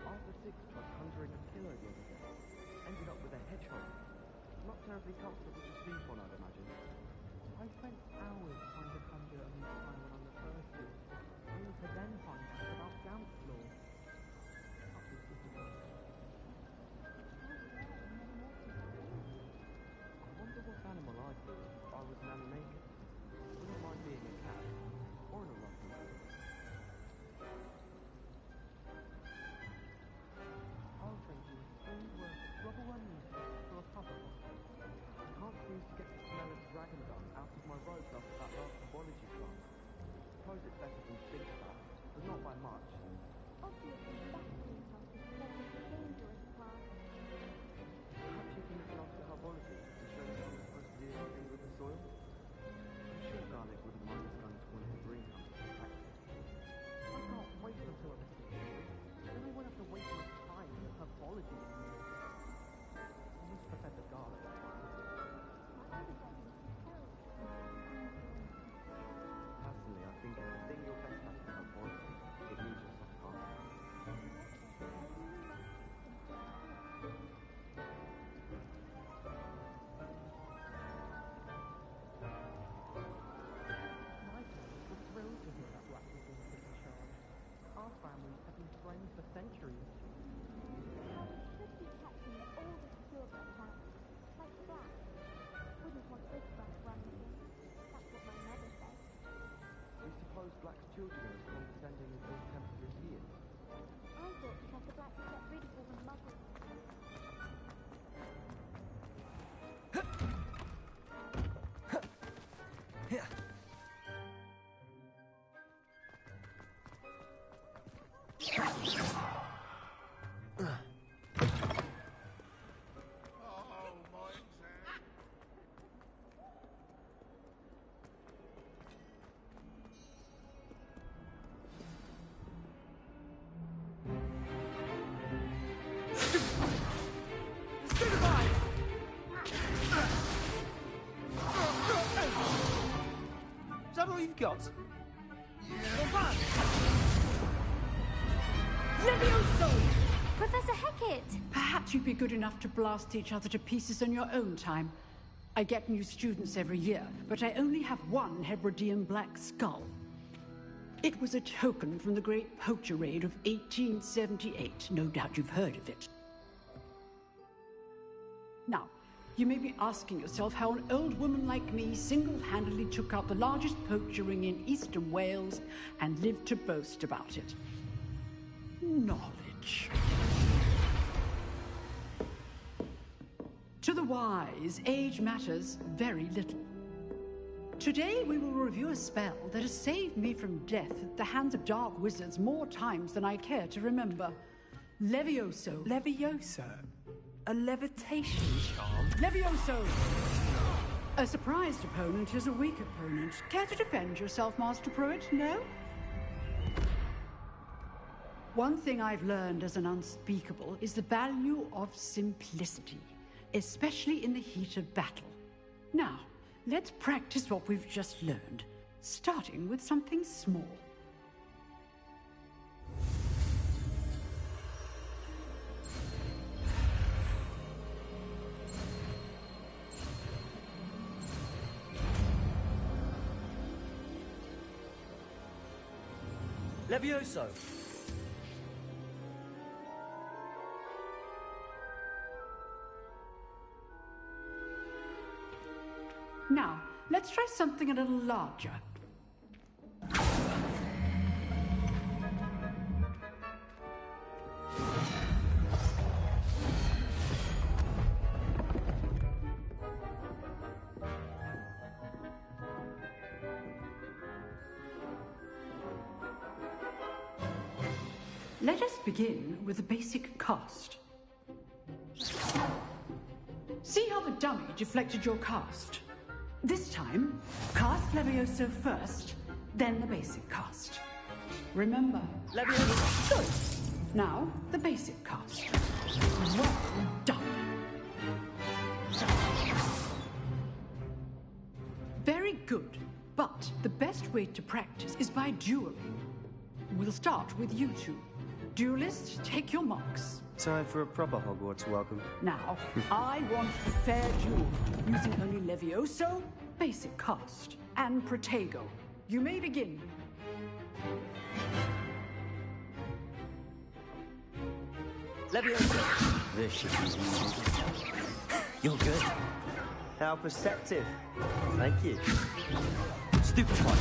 Arthur VI tried conjuring a pillow the other day. Ended up with a hedgehog. Not terribly comfortable to sleep on, I'd imagine. I spent hours trying to conjure a new spiral on the first floor, only to then find out about Gaunt's law. That was difficult. I wonder what animal I'd be if I was an animaker. Wouldn't mind being a cat, or an orangutan. I'll trade you a spoon's worth of rubble onions for a puffer box. I can't seem to get the smell of dragon dung out of my robes after that last herbology class. Suppose it's better than six back, but not by much. Obviously, that greenhouse is a very dangerous class. Perhaps you can look after herbology and show me how I'm supposed to do anything with the soil? I'm sure Garlic wouldn't mind us going to one of the greenhouses to practice. I can't wait until I'm 16. Then I won't have to waste my time in herbology anymore. I miss Professor Garlic. Personally, I think if the thing you're best at is herbology, it needs your soft heart. My parents were thrilled to hear that Black was being put in charge. Our families have been friends for centuries. Now we should be catching the oldest purebred hound, like Black. Wouldn't want this stuff running in. That's what my mother said. We suppose Black's children are as condescending as those Templar as he is. I thought Professor Black would get rid of all the muggles. Is that all you've got? Levioso! Professor Hecat! Perhaps you'd be good enough to blast each other to pieces in your own time. I get new students every year, but I only have one Hebridean black skull. It was a token from the Great Poacher Raid of 1878. No doubt you've heard of it. Now, you may be asking yourself how an old woman like me single-handedly took out the largest poacher ring in eastern Wales and lived to boast about it. Knowledge. To the wise, age matters very little. Today we will review a spell that has saved me from death at the hands of dark wizards more times than I care to remember. Levioso. Levioso? A levitation charm? Levioso! A surprised opponent is a weak opponent. Care to defend yourself, Master Pruitt? No? One thing I've learned as an unspeakable is the value of simplicity, especially in the heat of battle. Now, let's practice what we've just learned. starting with something small. Levioso! Now, let's try something a little larger. Let us begin with the basic cast. See how the dummy deflected your cast? This time, cast Levioso first, then the basic cast. Remember, Levioso. Good. Now, the basic cast. Well done. Very good, but the best way to practice is by dueling. We'll start with you two. Duelists, take your marks. Time for a proper Hogwarts welcome. Now, I want a fair duel, using only Levioso, basic cast, and Protego. You may begin. Levioso! This should be easy. You're good. How perceptive. Thank you. Stupefy!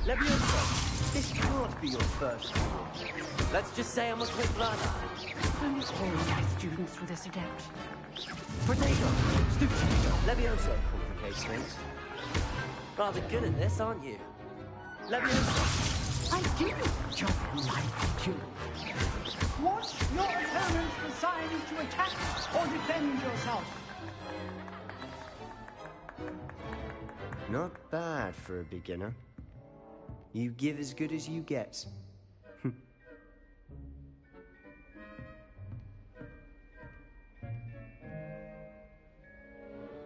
Levioso! This can't be your first duel. Let's just say I'm a quick learner. Only all my students were this adept. Protego! Stupefy! Levioso complicates things. Rather good at this, aren't you? Levioso! I do children like to. Want your opponent's designs to attack or defend yourself? Not bad for a beginner. You give as good as you get.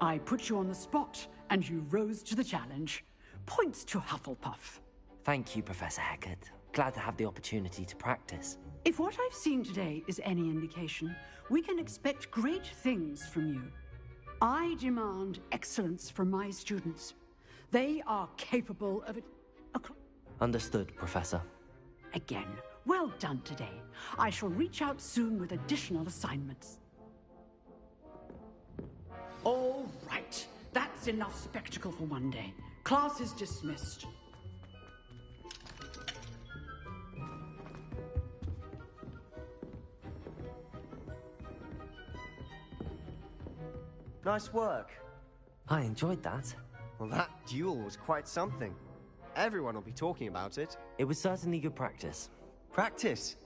I put you on the spot, and you rose to the challenge. Points to Hufflepuff. Thank you, Professor Hecat. Glad to have the opportunity to practice. If what I've seen today is any indication, we can expect great things from you. I demand excellence from my students. They are capable of it. Understood, Professor. Again, well done today. I shall reach out soon with additional assignments. All right. That's enough spectacle for one day. Class is dismissed. Nice work. I enjoyed that. Well, that duel was quite something. Everyone will be talking about it. It was certainly good practice. Practice?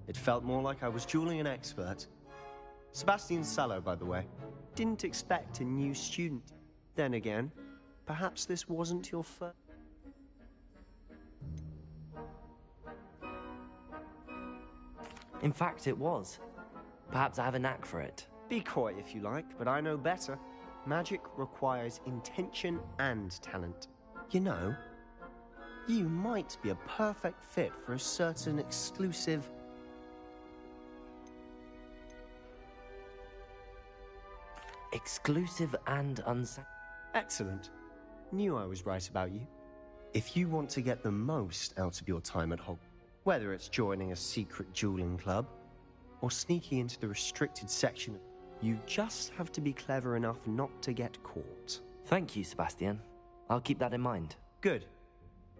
It felt more like I was dueling an expert. Sebastian Sallow, by the way. Didn't expect a new student. Then again, perhaps this wasn't your first. In fact, it was. Perhaps I have a knack for it. Be coy if you like, but I know better. Magic requires intention and talent. You know, you might be a perfect fit for a certain exclusive... Exclusive and Excellent. Knew I was right about you. If you want to get the most out of your time at Hogwarts, whether it's joining a secret dueling club or sneaking into the restricted section, you just have to be clever enough not to get caught. Thank you, Sebastian. I'll keep that in mind. Good.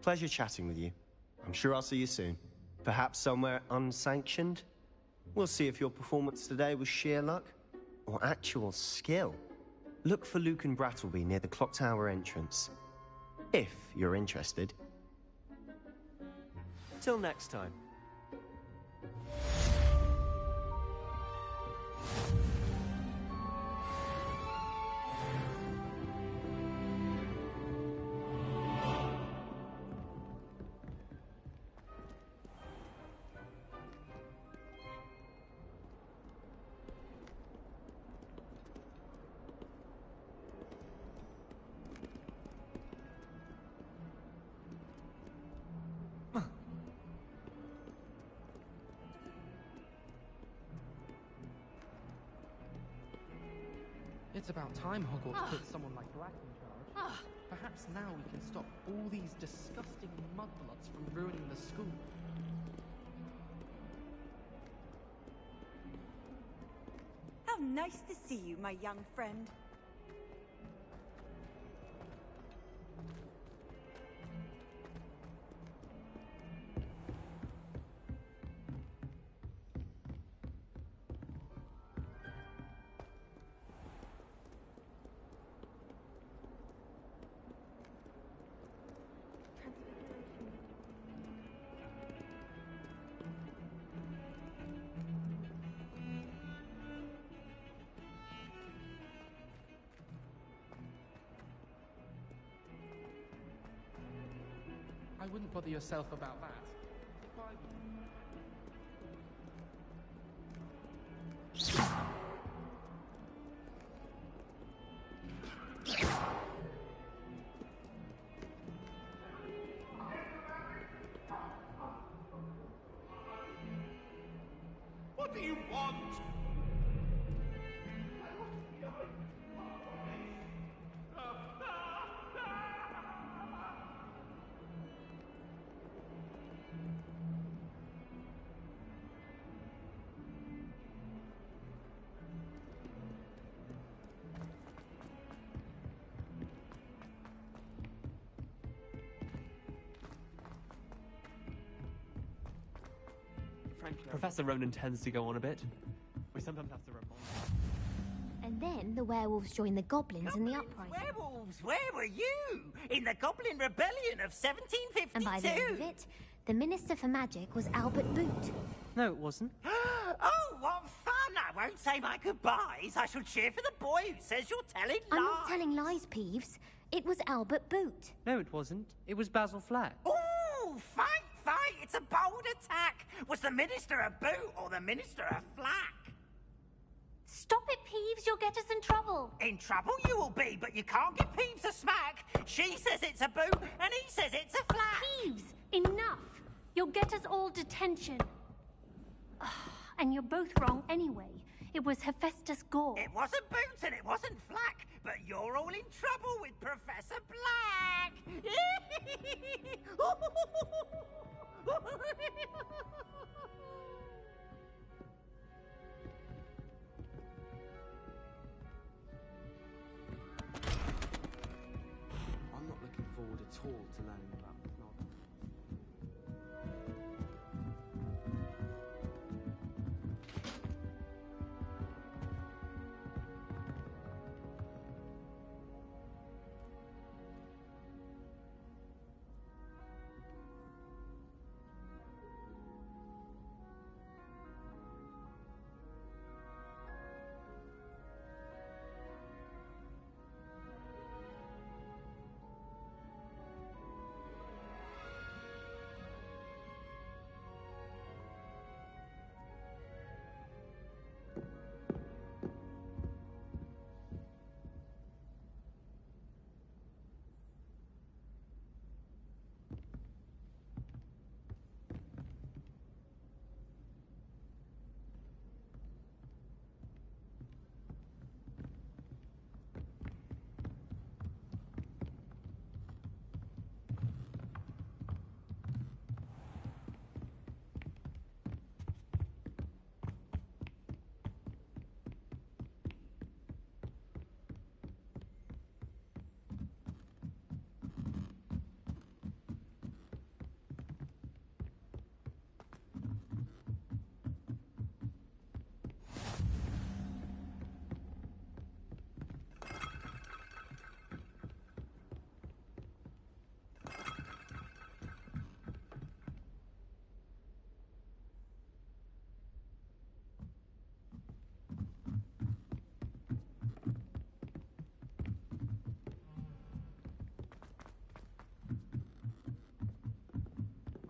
Pleasure chatting with you. I'm sure I'll see you soon. Perhaps somewhere unsanctioned? We'll see if your performance today was sheer luck or actual skill. Look for Luke and Brattleby near the clock tower entrance. If you're interested. Till next time. It's about time Hogwarts put someone like Black in charge. Perhaps now we can stop all these disgusting mudbloods from ruining the school. How nice to see you, my young friend. I wouldn't bother yourself about that. What do you want? Frankly, Professor Ronan tends to go on a bit. We sometimes have to remind him. And then the werewolves joined the goblins in the uprising. Werewolves, where were you? In the Goblin Rebellion of 1752? And by the end of it, the Minister for Magic was Albert Boot. No, it wasn't. Oh, what fun! I won't say my goodbyes. I shall cheer for the boy who says you're telling lies. I'm not telling lies, Peeves. It was Albert Boot. No, it wasn't. It was Basil Flack. Ooh, fight! It's a bold attack. Was the Minister a boot or the Minister a flack? Stop it, Peeves. You'll get us in trouble. In trouble you will be, but you can't give Peeves a smack. She says it's a boot, and he says it's a flack. Peeves, enough. You'll get us all detention. And you're both wrong anyway. It was Hephaestus Gore. It wasn't boot and it wasn't flack, but you're all in trouble with Professor Black. I'm not looking forward at all to learning about this novel.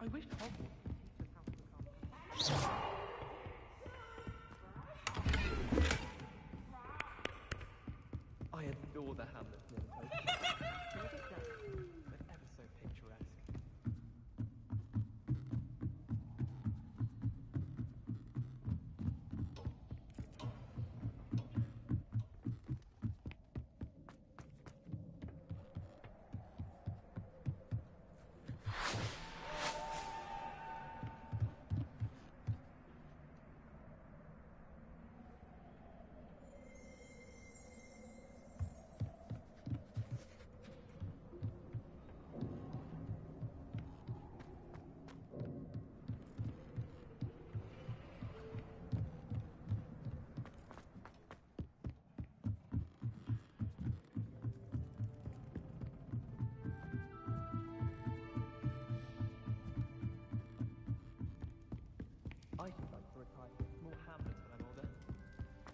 I wish Hogwarts teaches how to become. I adore the Hamlet notation. But ever so picturesque.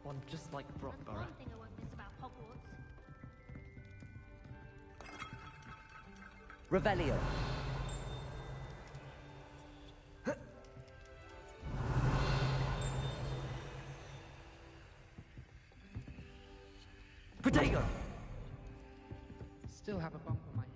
one just like Brockborough. One thing I won't miss about Hogwarts. Revelio. Protego! Still have a bump on my head.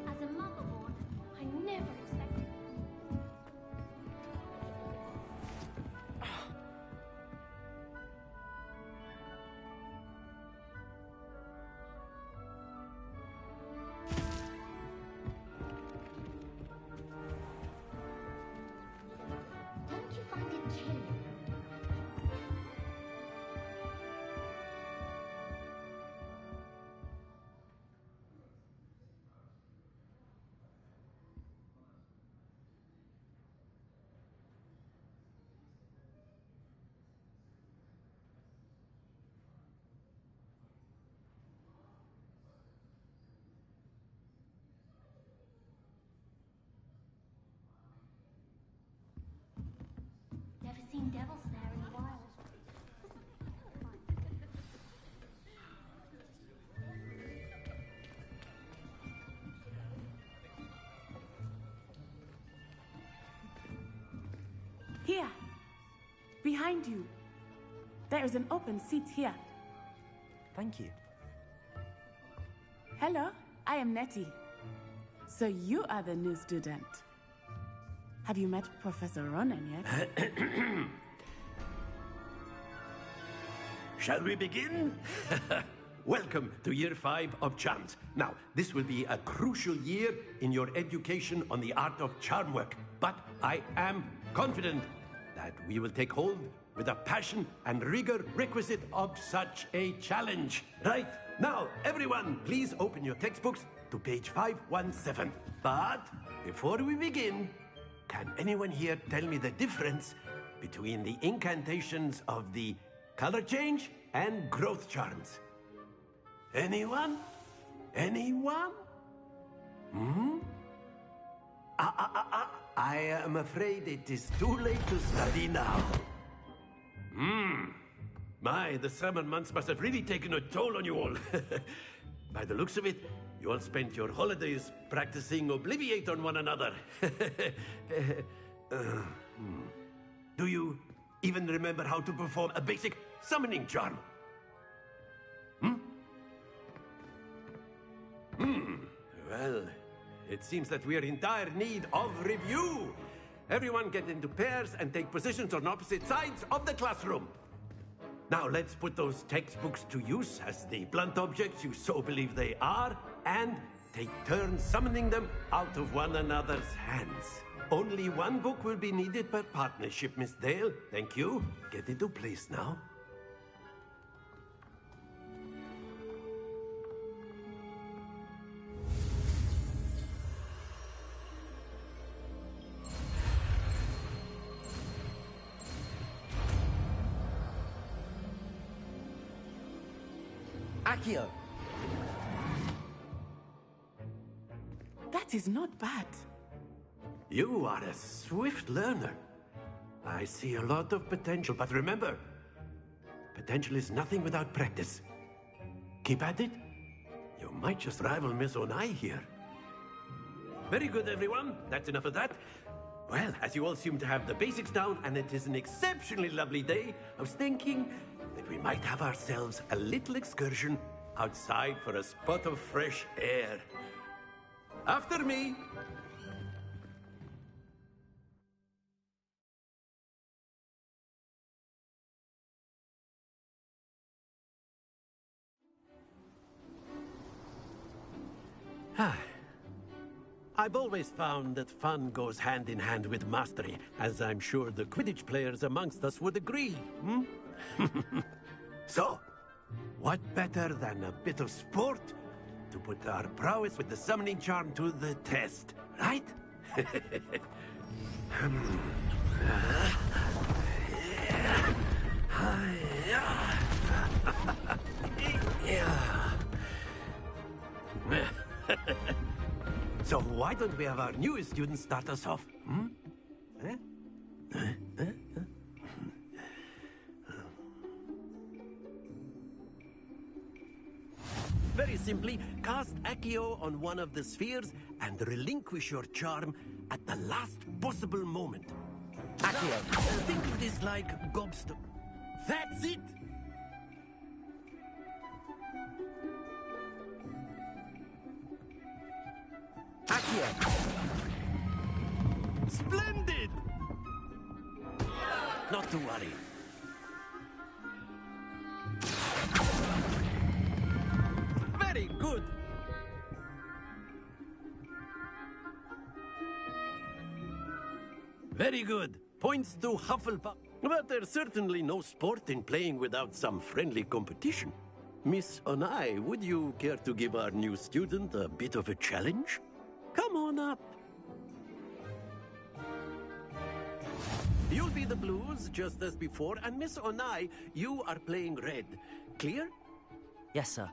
As a motherborn, I never expected. Don't you find it chilly? Never seen devil snare in a while. Here, behind you. There is an open seat here. Thank you. Hello, I am Nettie. So you are the new student. Have you met Professor Ronan yet? Shall we begin? Welcome to Year 5 of Charms. Now, this will be a crucial year in your education on the art of charm work, but I am confident that we will take hold with the passion and rigor requisite of such a challenge. Right, now, everyone, please open your textbooks to page 517. But before we begin, can anyone here tell me the difference between the incantations of the color change and growth charms? Anyone? Anyone? Hmm? I am afraid it is too late to study now. My, the summer months must have really taken a toll on you all. By the looks of it, you all spent your holidays practicing Obliviate on one another. Do you even remember how to perform a basic summoning charm? Well, it seems that we are in dire need of review. Everyone get into pairs and take positions on opposite sides of the classroom. Now let's put those textbooks to use as the blunt objects you so believe they are, and take turns summoning them out of one another's hands. Only one book will be needed per partnership, Miss Dale. Thank you. Get into place now. Accio. That is not bad. You are a swift learner. I see a lot of potential, but remember, potential is nothing without practice. Keep at it. You might just rival Miss Onai here. Very good, everyone. That's enough of that. Well, as you all seem to have the basics down, and it is an exceptionally lovely day, I was thinking that we might have ourselves a little excursion outside for a spot of fresh air. After me. I've always found that fun goes hand in hand with mastery, as I'm sure the Quidditch players amongst us would agree. So, what better than a bit of sport to put our prowess with the summoning charm to the test, right? So why don't we have our newest student start us off? Very simply, cast Accio on one of the spheres and relinquish your charm at the last possible moment. Accio. Think of this like gobstone. That's it! Accio. Splendid! Not to worry. Very good. Very good. Points to Hufflepuff. But there's certainly no sport in playing without some friendly competition. Miss Onai, would you care to give our new student a bit of a challenge? Come on up. You'll be the blues, just as before, and Miss Onai, you are playing red. Clear? Yes, sir.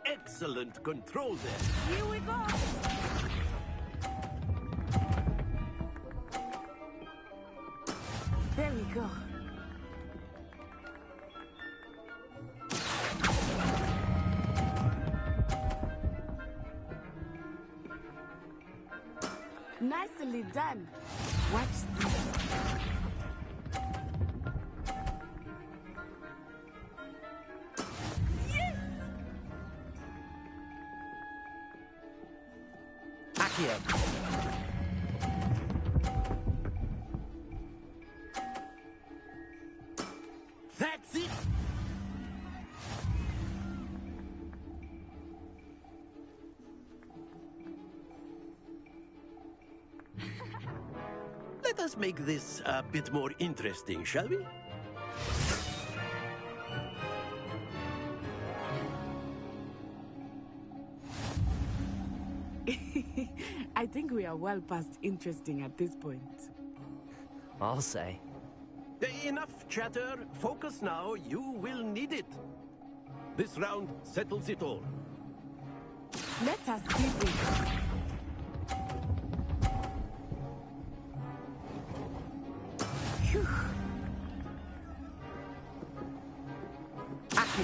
Excellent control there. Here we go. There we go. Nicely done. Watch this. Accio. That's it! Let us make this a bit more interesting, shall we? I think we are well past interesting at this point. I'll say. Enough chatter. Focus now. You will need it. This round settles it all. Let us see this. Be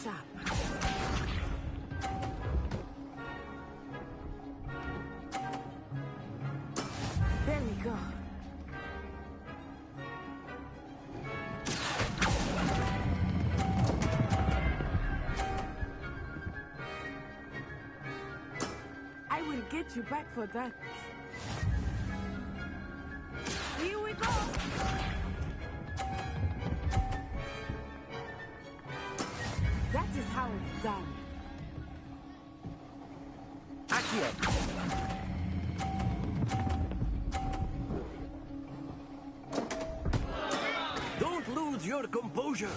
sharp. There we go. I will get you back for that. Here we go. That is how it's done. Don't lose your composure.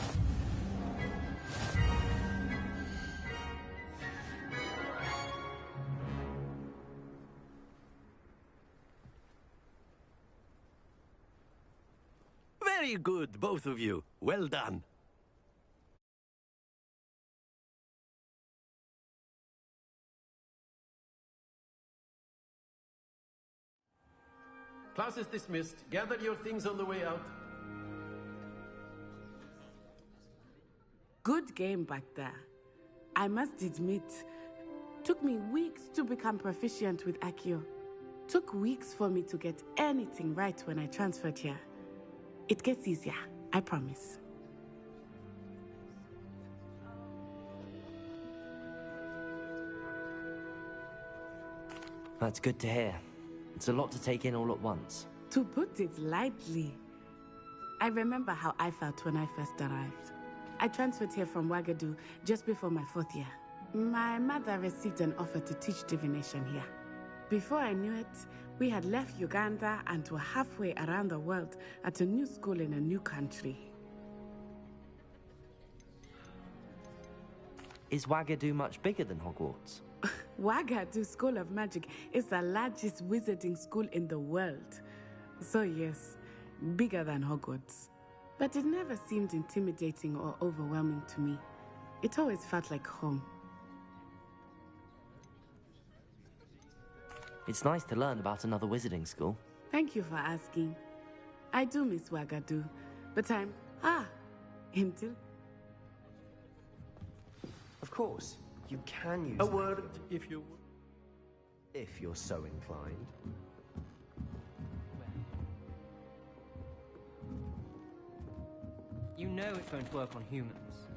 Very good, both of you. Well done. Class is dismissed. Gather your things on the way out. Good game back there. I must admit, took me weeks to become proficient with Accio. Took weeks for me to get anything right when I transferred here. It gets easier, I promise. That's good to hear. It's a lot to take in all at once. To put it lightly, I remember how I felt when I first arrived. I transferred here from Wagadu just before my 4th year. My mother received an offer to teach divination here. Before I knew it, we had left Uganda and were halfway around the world at a new school in a new country. Is Wagadu much bigger than Hogwarts? Wagadu School of Magic is the largest wizarding school in the world. So yes, bigger than Hogwarts. But it never seemed intimidating or overwhelming to me. It always felt like home. It's nice to learn about another wizarding school. Thank you for asking. I do miss Wagadu, but until... Of course, you can use A word, if you... if you're so inclined. You know it's going to work on humans.